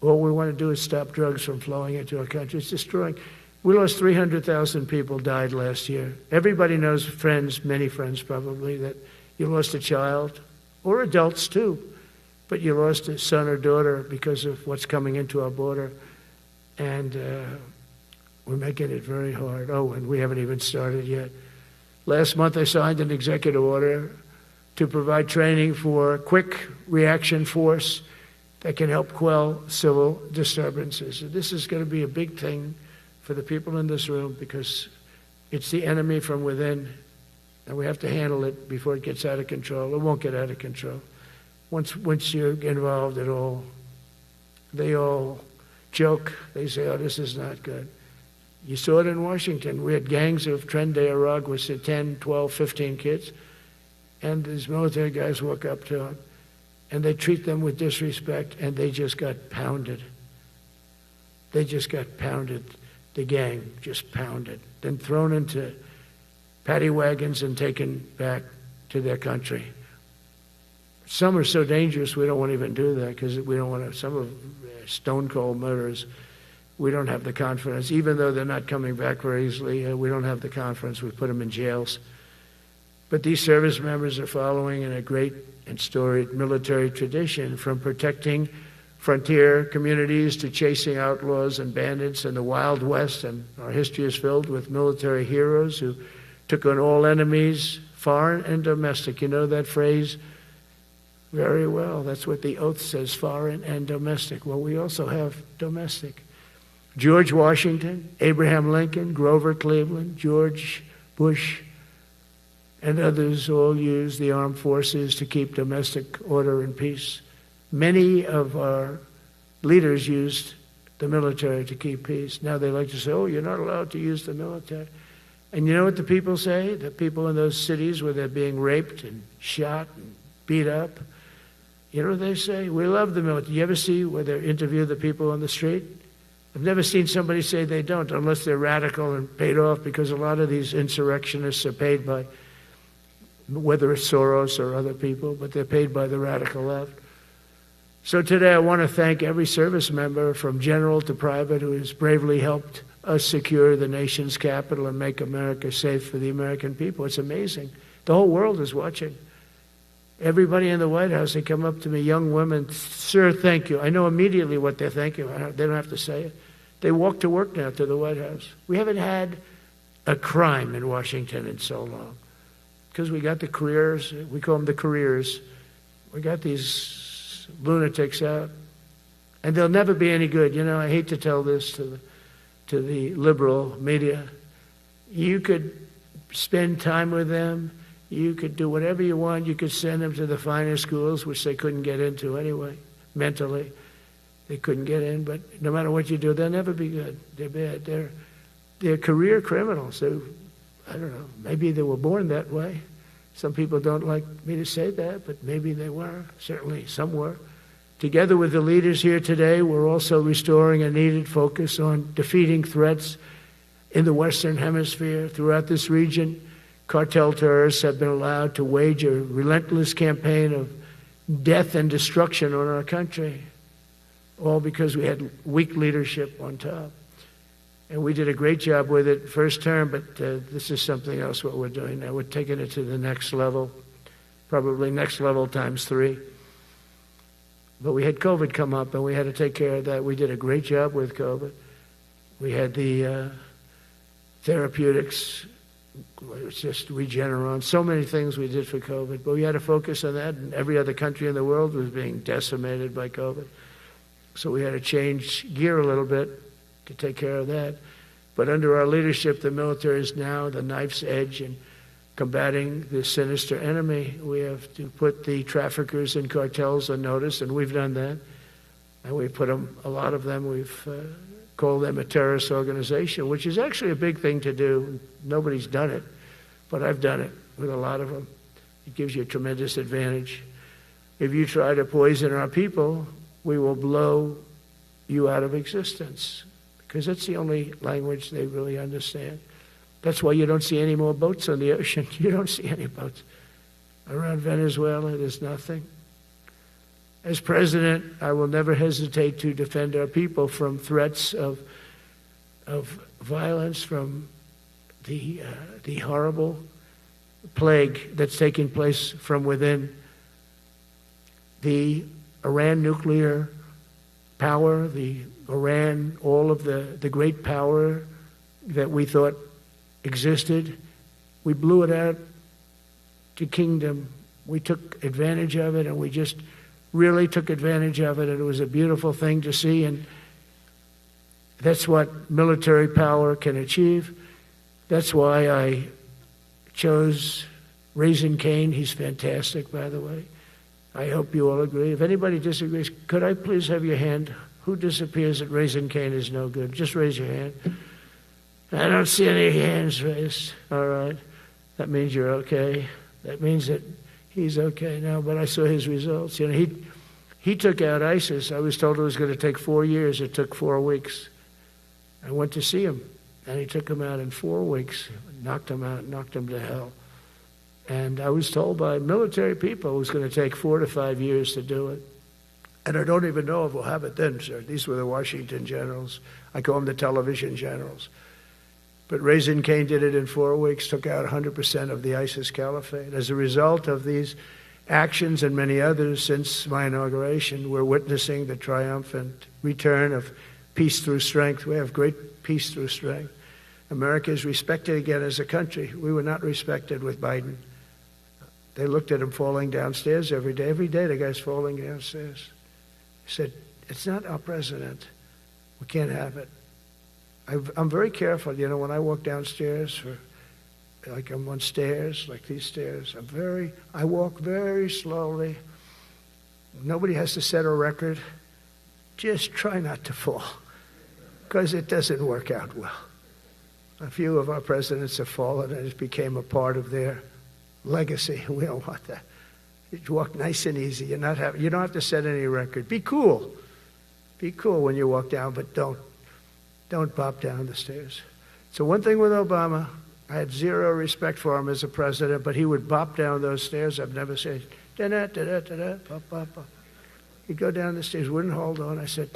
all we want to do is stop drugs from flowing into our country. It's destroying. We lost 300,000 people died last year. Everybody knows friends, many friends probably, that you lost a child, or adults too, but you lost a son or daughter because of what's coming into our border. And we're making it very hard. Oh, and we haven't even started yet. Last month I signed an executive order to provide training for a quick reaction force that can help quell civil disturbances. And this is going to be a big thing for the people in this room, because it's the enemy from within, and we have to handle it before it gets out of control. It won't get out of control. Once you're involved at all, they all joke. They say, oh, this is not good. You saw it in Washington. We had gangs of Trenday Arag with 10, 12, 15 kids. And these military guys walk up to them, and they treat them with disrespect, and they just got pounded. They just got pounded. The gang just pounded. Then thrown into paddy wagons and taken back to their country. Some are so dangerous we don't want to even do that, because we don't want to. Some of stone cold murderers, we don't have the confidence. Even though they're not coming back very easily, we don't have the confidence. We put them in jails. But these service members are following in a great and storied military tradition, from protecting frontier communities to chasing outlaws and bandits in the Wild West. And our history is filled with military heroes who took on all enemies, foreign and domestic. You know that phrase very well. That's what the oath says, foreign and domestic. Well, we also have domestic. George Washington, Abraham Lincoln, Grover Cleveland, George Bush, and others all used the armed forces to keep domestic order and peace. Many of our leaders used the military to keep peace. Now they like to say, oh, you're not allowed to use the military. And you know what the people say? The people in those cities where they're being raped and shot and beat up, you know what they say? We love the military. You ever see where they interview the people on the street? I've never seen somebody say they don't, unless they're radical and paid off, because a lot of these insurrectionists are paid by, whether it's Soros or other people, but they're paid by the radical left. So today I want to thank every service member from general to private who has bravely helped us secure the nation's capital and make America safe for the American people. It's amazing. The whole world is watching. Everybody in the White House, they come up to me, young women, sir, thank you. I know immediately what they're thanking. They don't have to say it. They walk to work now to the White House. We haven't had a crime in Washington in so long because we got the careers. We call them the careers. We got these lunatics out, and they'll never be any good. You know, I hate to tell this to the liberal media. You could spend time with them. You could do whatever you want. You could send them to the finer schools, which they couldn't get into anyway, mentally. They couldn't get in, but no matter what you do, they'll never be good. They're bad. They're career criminals. I don't know, maybe they were born that way. Some people don't like me to say that, but maybe they were. Certainly some were. Together with the leaders here today, we're also restoring a needed focus on defeating threats in the Western Hemisphere. Throughout this region, cartel terrorists have been allowed to wage a relentless campaign of death and destruction on our country, all because we had weak leadership on top. And we did a great job with it first term, but this is something else what we're doing now. We're taking it to the next level, probably next level times 3. But we had COVID come up, and we had to take care of that. We did a great job with COVID. We had the therapeutics. It was just Regeneron. So many things we did for COVID, but we had to focus on that, and every other country in the world was being decimated by COVID. So we had to change gear a little bit to take care of that. But under our leadership, the military is now the knife's edge in combating this sinister enemy. We have to put the traffickers and cartels on notice, and we've done that. And we put them, a lot of them, we've called them a terrorist organization, which is actually a big thing to do. Nobody's done it, but I've done it with a lot of them. It gives you a tremendous advantage. If you try to poison our people, we will blow you out of existence, because that's the only language they really understand. That's why you don't see any more boats on the ocean. You don't see any boats. Around Venezuela, there's nothing. As president, I will never hesitate to defend our people from threats of violence, from the horrible plague that's taking place from within. The Iran nuclear power, the Iran, all of the great power that we thought existed, we blew it out to kingdom. We took advantage of it, and we just really took advantage of it, and it was a beautiful thing to see, and that's what military power can achieve. That's why I chose Raising Cane. He's fantastic, by the way. I hope you all agree. If anybody disagrees, could I please have your hand? Who disappears at Raising Cane is no good? Just raise your hand. I don't see any hands raised. All right. That means you're okay. That means that he's okay now, but I saw his results. You know, he took out ISIS. I was told it was going to take 4 years. It took 4 weeks. I went to see him, and he took him out in 4 weeks, knocked him out, knocked him to hell. And I was told by military people it was going to take 4 to 5 years to do it. And I don't even know if we'll have it then, sir. These were the Washington generals. I call them the television generals. But Raising Cane did it in 4 weeks, took out 100% of the ISIS caliphate. As a result of these actions and many others since my inauguration, we're witnessing the triumphant return of peace through strength. We have great peace through strength. America is respected again as a country. We were not respected with Biden. They looked at him falling downstairs every day. Every day the guy's falling downstairs. He said, it's not our president. We can't have it. I'm very careful, you know, when I walk downstairs, like I'm on stairs, like these stairs, I walk very slowly. Nobody has to set a record. Just try not to fall, because it doesn't work out well. A few of our presidents have fallen, and it became a part of their legacy. We don't want that. You walk nice and easy. You don't have to set any record. Be cool. Be cool when you walk down, but don't bop down the stairs. So one thing with Obama, I had zero respect for him as a president, but he would bop down those stairs. I've never said, da-da, da-da, da-da, bop, bop, bop. He'd go down the stairs, wouldn't hold on. I said,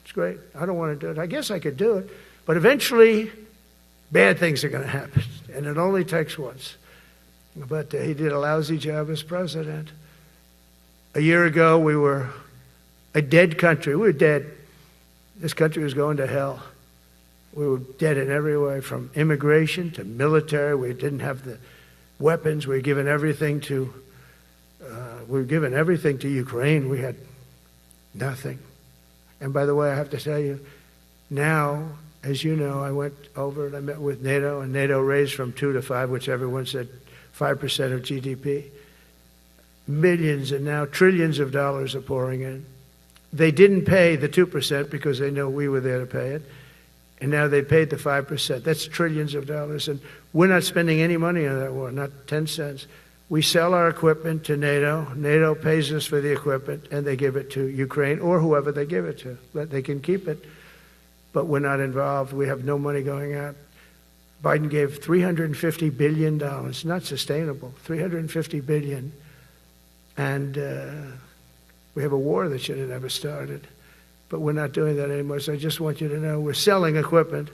it's great. I don't want to do it. I guess I could do it. But eventually, bad things are going to happen, and it only takes once. But he did a lousy job as president. A year ago, we were a dead country. We were dead. This country was going to hell. We were dead in every way, from immigration to military. We didn't have the weapons. We were given everything to Ukraine. We had nothing. And by the way, I have to tell you, now, as you know, I went over and I met with NATO, and NATO raised from 2 to 5, which everyone said 5% of GDP. Millions and now trillions of dollars are pouring in. They didn't pay the 2% because they know we were there to pay it. And now they paid the 5%. That's trillions of dollars. And we're not spending any money on that war, not 10 cents. We sell our equipment to NATO. NATO pays us for the equipment, and they give it to Ukraine or whoever they give it to. They can keep it, but we're not involved. We have no money going out. Biden gave $350 billion. Not sustainable. $350 billion. And we have a war that should have never started. But we're not doing that anymore. So I just want you to know we're selling equipment.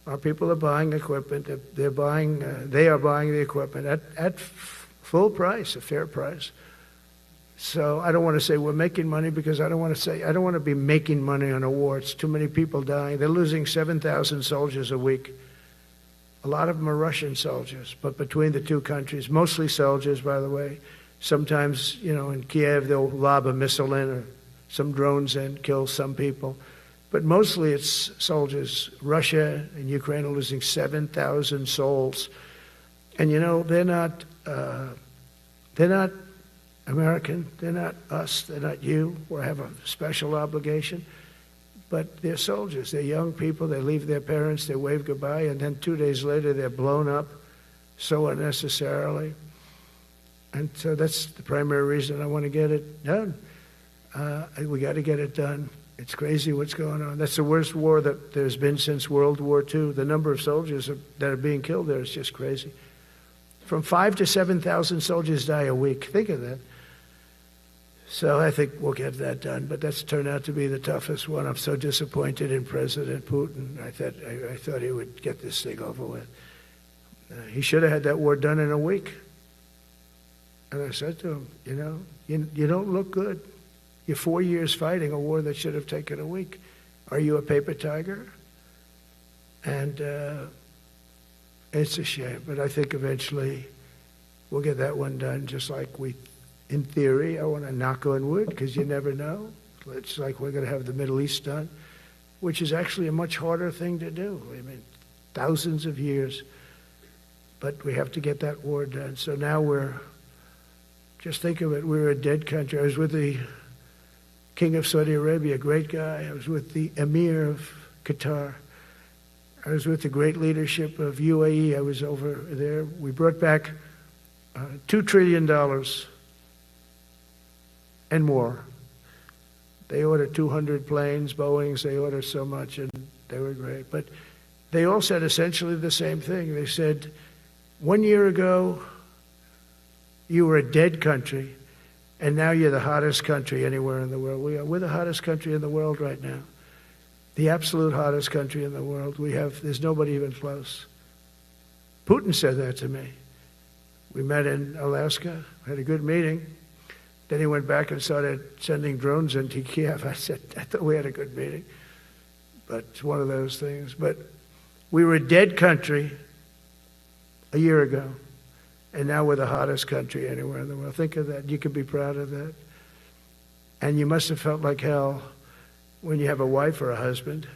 Our people are buying equipment. They are buying the equipment at full price, a fair price. So I don't want to say we're making money, because I don't want to be making money on a war. It's too many people dying. They're losing 7,000 soldiers a week. A lot of them are Russian soldiers, but between the two countries, mostly soldiers, by the way. Sometimes, you know, in Kiev, they'll lob a missile in, or some drones in, kill some people. But mostly it's soldiers. Russia and Ukraine are losing 7,000 souls. And, you know, they're not American. They're not us. They're not you. We have a special obligation. But they're soldiers. They're young people. They leave their parents. They wave goodbye. And then 2 days later, they're blown up so unnecessarily. And so that's the primary reason I want to get it done. We got to get it done. It's crazy what's going on. That's the worst war that there's been since World War II. The number of soldiers that are being killed there is just crazy. From 5,000 to 7,000 soldiers die a week. Think of that. So I think we'll get that done. But that's turned out to be the toughest one. I'm so disappointed in President Putin. I thought he would get this thing over with. He should have had that war done in a week. And I said to him, you know, you don't look good. You're 4 years fighting a war that should have taken a week. Are you a paper tiger? And it's a shame, but I think eventually we'll get that one done, just like in theory, I want to knock on wood, because you never know. It's like we're going to have the Middle East done, which is actually a much harder thing to do. I mean, thousands of years. But we have to get that war done. So now just think of it, we're a dead country. I was with the King of Saudi Arabia, a great guy. I was with the Emir of Qatar. I was with the great leadership of UAE. I was over there. We brought back $2 trillion and more. They ordered 200 planes, Boeings. They ordered so much, and they were great. But they all said essentially the same thing. They said, 1 year ago, you were a dead country, and now you're the hottest country anywhere in the world. We're the hottest country in the world right now. The absolute hottest country in the world. There's nobody even close. Putin said that to me. We met in Alaska, had a good meeting. Then he went back and started sending drones into Kiev. I said, I thought we had a good meeting. But it's one of those things. But we were a dead country a year ago, and now we're the hottest country anywhere in the world. Think of that. You can be proud of that. And you must have felt like hell when you have a wife or a husband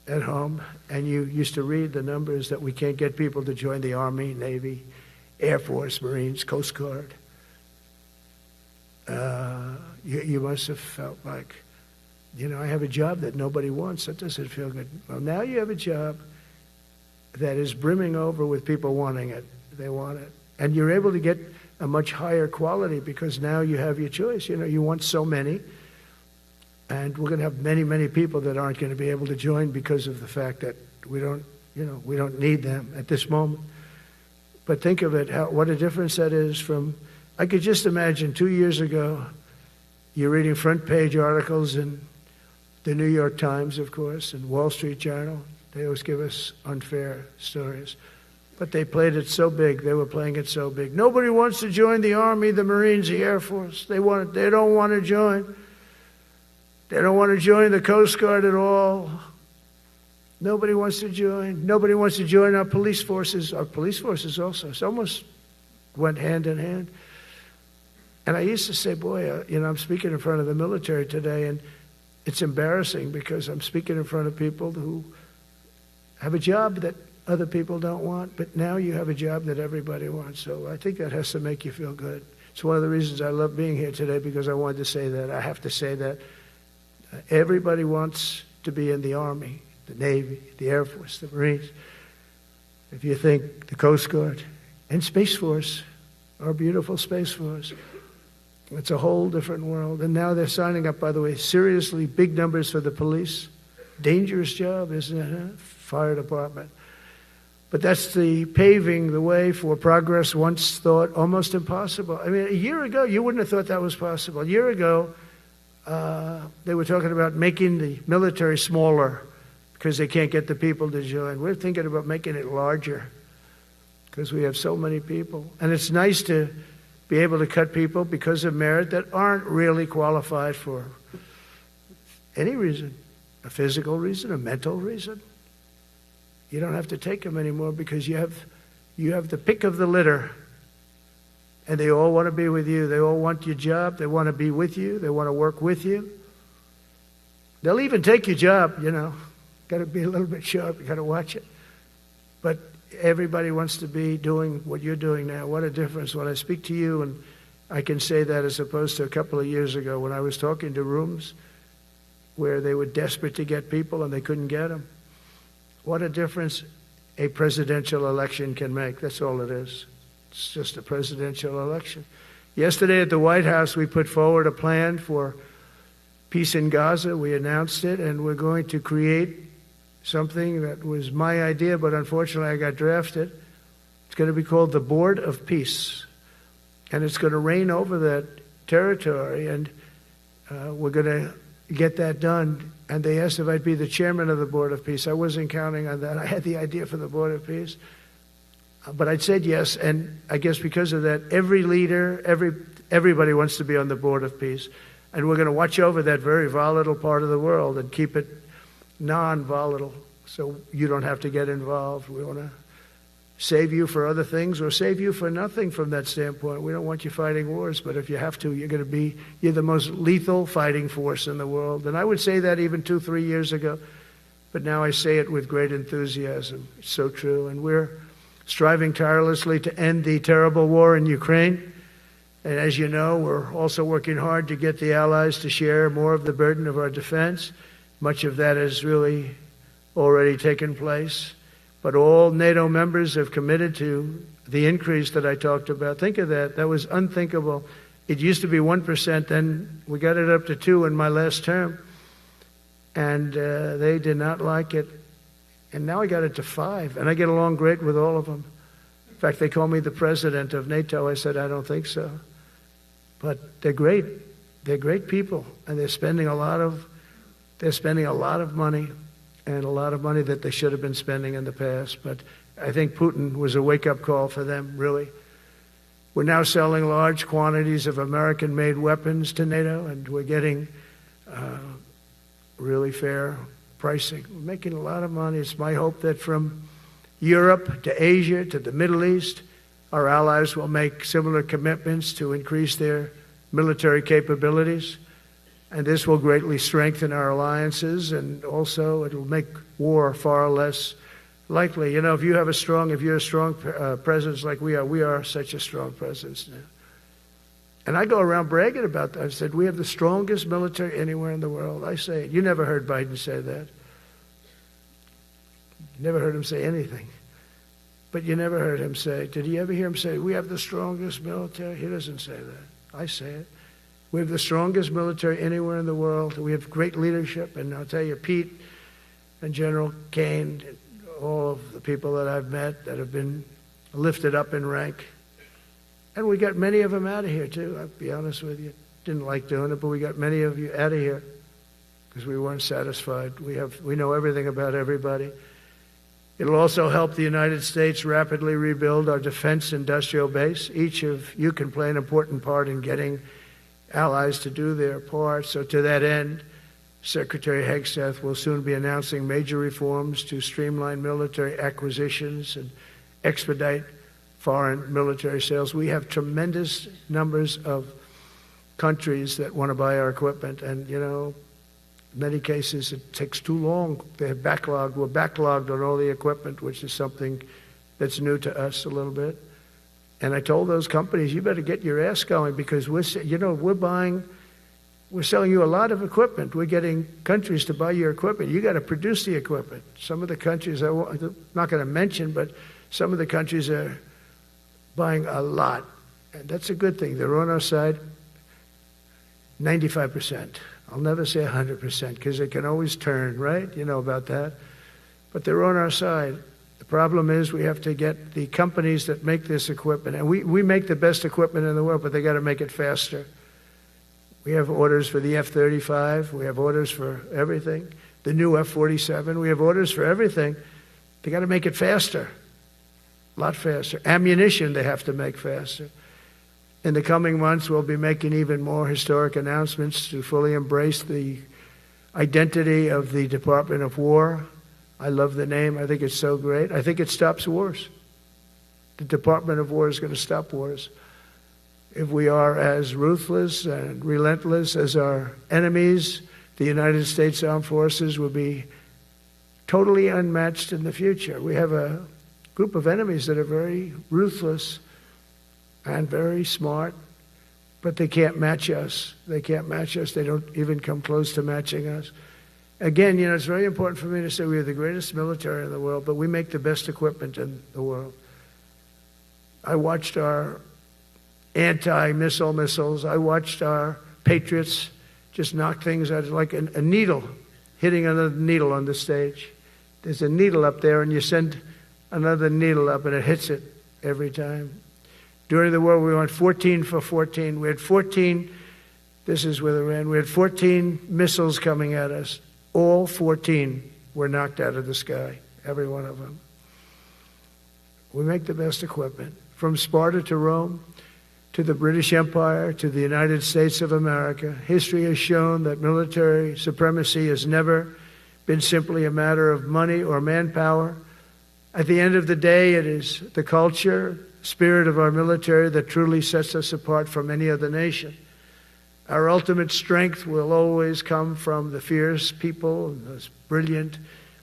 at home, and you used to read the numbers that we can't get people to join the Army, Navy, Air Force, Marines, Coast Guard, you must have felt like, I have a job that nobody wants. That doesn't feel good. Well, now you have a job that is brimming over with people wanting it. They want it. And you're able to get a much higher quality because now you have your choice. You want so many. And we're going to have many, many people that aren't going to be able to join because of the fact that we don't need them at this moment. But think of it, what a difference that is from, I could just imagine 2 years ago, you're reading front page articles in the New York Times, of course, and Wall Street Journal. They always give us unfair stories. But they played it so big. They were playing it so big. Nobody wants to join the Army, the Marines, the Air Force. They don't want to join. They don't want to join the Coast Guard at all. Nobody wants to join. Nobody wants to join our police forces. Our police forces also. It almost went hand in hand. And I used to say, boy, I'm speaking in front of the military today, and it's embarrassing because I'm speaking in front of people who have a job that other people don't want, but now you have a job that everybody wants. So I think that has to make you feel good. It's one of the reasons I love being here today, because I wanted to say that. I have to say that everybody wants to be in the Army, the Navy, the Air Force, the Marines. If you think the Coast Guard and Space Force, our beautiful Space Force, it's a whole different world. And now they're signing up, by the way, seriously big numbers for the police. Dangerous job, isn't it? Huh? Fire department. But that's paving the way for progress once thought almost impossible. I mean, a year ago, you wouldn't have thought that was possible. A year ago, they were talking about making the military smaller because they can't get the people to join. We're thinking about making it larger because we have so many people. And it's nice to be able to cut people because of merit that aren't really qualified for any reason, a physical reason, a mental reason. You don't have to take them anymore because you have the pick of the litter, and they all want to be with you. They all want your job. They want to be with you. They want to work with you. They'll even take your job, Got to be a little bit sharp. You got to watch it. But everybody wants to be doing what you're doing now. What a difference when I speak to you, and I can say that as opposed to a couple of years ago when I was talking to rooms where they were desperate to get people and they couldn't get them. What a difference a presidential election can make. That's all it is. It's just a presidential election. Yesterday at the White House, we put forward a plan for peace in Gaza. We announced it, and we're going to create something that was my idea, but unfortunately I got drafted. It's going to be called the Board of Peace, and it's going to reign over that territory, and we're going to get that done. And they asked if I'd be the chairman of the Board of Peace. I wasn't counting on that. I had the idea for the Board of Peace. But I said yes, and I guess because of that, every leader, everybody wants to be on the Board of Peace. And we're going to watch over that very volatile part of the world and keep it non-volatile so you don't have to get involved. We want to save you for other things or save you for nothing from that standpoint. We don't want you fighting wars, but if you have to, you're the most lethal fighting force in the world. And I would say that even 2-3 years ago, but now I say it with great enthusiasm. It's so true. And we're striving tirelessly to end the terrible war in Ukraine. And as you know, we're also working hard to get the allies to share more of the burden of our defense. Much of that has really already taken place. But all NATO members have committed to the increase that I talked about. Think of that. That was unthinkable. It used to be 1%, then we got it up to 2% in my last term. And they did not like it. And now I got it to 5%, and I get along great with all of them. In fact, they call me the president of NATO. I said, I don't think so. But they're great. They're great people, and they're spending a lot of money, and a lot of money that they should have been spending in the past. But I think Putin was a wake-up call for them, really. We're now selling large quantities of American-made weapons to NATO, and we're getting really fair pricing. We're making a lot of money. It's my hope that from Europe to Asia to the Middle East, our allies will make similar commitments to increase their military capabilities. And this will greatly strengthen our alliances, and also it will make war far less likely. You know, if you're a strong presence like we are such a strong presence now. And I go around bragging about that. I said, we have the strongest military anywhere in the world. I say it. You never heard Biden say that. You never heard him say anything. But you never heard him say, did you ever hear him say, we have the strongest military? He doesn't say that. I say it. We have the strongest military anywhere in the world. We have great leadership. And I'll tell you, Pete and General Kane, all of the people that I've met that have been lifted up in rank. And we got many of them out of here, too. I'll be honest with you. Didn't like doing it, but we got many of you out of here because we weren't satisfied. We know everything about everybody. It'll also help the United States rapidly rebuild our defense industrial base. Each of you can play an important part in getting allies to do their part. So to that end, Secretary Hegseth will soon be announcing major reforms to streamline military acquisitions and expedite foreign military sales. We have tremendous numbers of countries that want to buy our equipment, and, you know, in many cases it takes too long. We're backlogged on all the equipment, which is something that's new to us a little bit. And I told those companies, you better get your ass going, because we're selling you a lot of equipment. We're getting countries to buy your equipment. You got to produce the equipment. Some of the countries, I'm not going to mention, but some of the countries are buying a lot. And that's a good thing. They're on our side 95%. I'll never say 100% because it can always turn, right? You know about that. But they're on our side. The problem is we have to get the companies that make this equipment, and we make the best equipment in the world, but they got to make it faster. We have orders for the F-35. We have orders for everything. The new F-47. We have orders for everything. They got to make it faster. A lot faster. Ammunition they have to make faster. In the coming months, we'll be making even more historic announcements to fully embrace the identity of the Department of War. I love the name. I think it's so great. I think it stops wars. The Department of War is going to stop wars. If we are as ruthless and relentless as our enemies, the United States Armed Forces will be totally unmatched in the future. We have a group of enemies that are very ruthless and very smart, but they can't match us. They can't match us. They don't even come close to matching us. Again, you know, it's very important for me to say we are the greatest military in the world, but we make the best equipment in the world. I watched our anti-missile missiles. I watched our Patriots just knock things out like a needle, hitting another needle on the stage. There's a needle up there, and you send another needle up, and it hits it every time. During the war, we went 14 for 14. We had 14, this is with Iran, we had 14 missiles coming at us. All 14 were knocked out of the sky, every one of them. We make the best equipment. From Sparta to Rome, to the British Empire, to the United States of America, history has shown that military supremacy has never been simply a matter of money or manpower. At the end of the day, it is the culture, spirit of our military that truly sets us apart from any other nation. Our ultimate strength will always come from the fierce people and those brilliant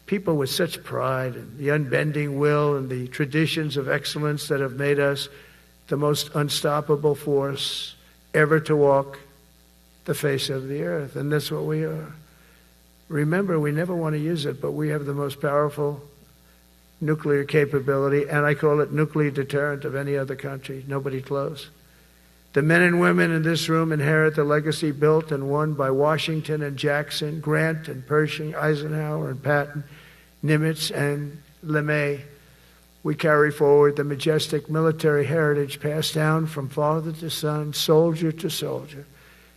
people with such pride and the unbending will and the traditions of excellence that have made us the most unstoppable force ever to walk the face of the earth. And that's what we are. Remember, we never want to use it, but we have the most powerful nuclear capability, and I call it nuclear deterrent of any other country. Nobody close. The men and women in this room inherit the legacy built and won by Washington and Jackson, Grant and Pershing, Eisenhower and Patton, Nimitz and LeMay. We carry forward the majestic military heritage passed down from father to son, soldier to soldier,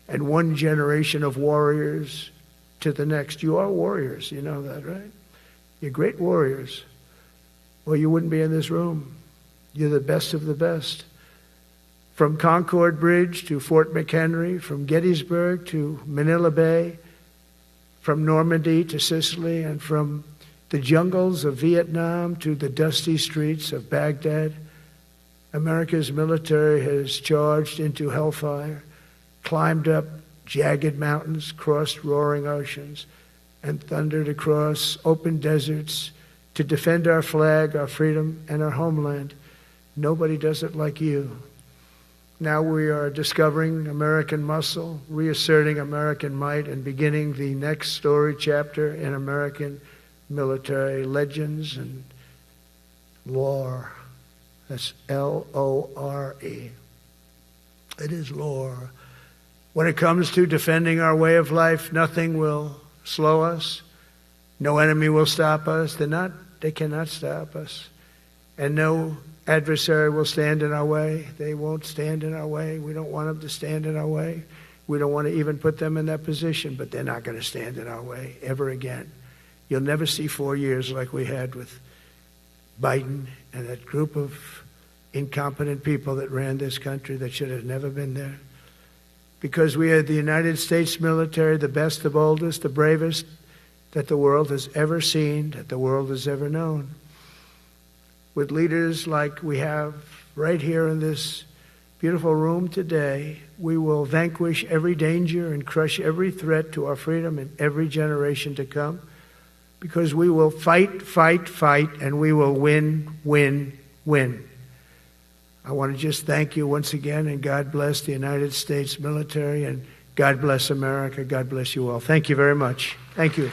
and one generation of warriors to the next. You are warriors, you know that, right? You're great warriors. Well, you wouldn't be in this room. You're the best of the best. From Concord Bridge to Fort McHenry, from Gettysburg to Manila Bay, from Normandy to Sicily, and from the jungles of Vietnam to the dusty streets of Baghdad, America's military has charged into hellfire, climbed up jagged mountains, crossed roaring oceans, and thundered across open deserts to defend our flag, our freedom, and our homeland. Nobody does it like you. Now we are discovering American muscle, reasserting American might, and beginning the next story chapter in American military legends and lore. That's L-O-R-E. It is lore. When it comes to defending our way of life, nothing will slow us. No enemy will stop us. They cannot stop us. And no adversary will stand in our way. They won't stand in our way. We don't want them to stand in our way. We don't want to even put them in that position, but they're not going to stand in our way ever again. You'll never see 4 years like we had with Biden and that group of incompetent people that ran this country that should have never been there. Because we are the United States military, the best, the boldest, the bravest that the world has ever seen, that the world has ever known. With leaders like we have right here in this beautiful room today, we will vanquish every danger and crush every threat to our freedom in every generation to come, because we will fight, fight, fight, and we will win, win, win. I want to just thank you once again, and God bless the United States military, and God bless America. God bless you all. Thank you very much. Thank you.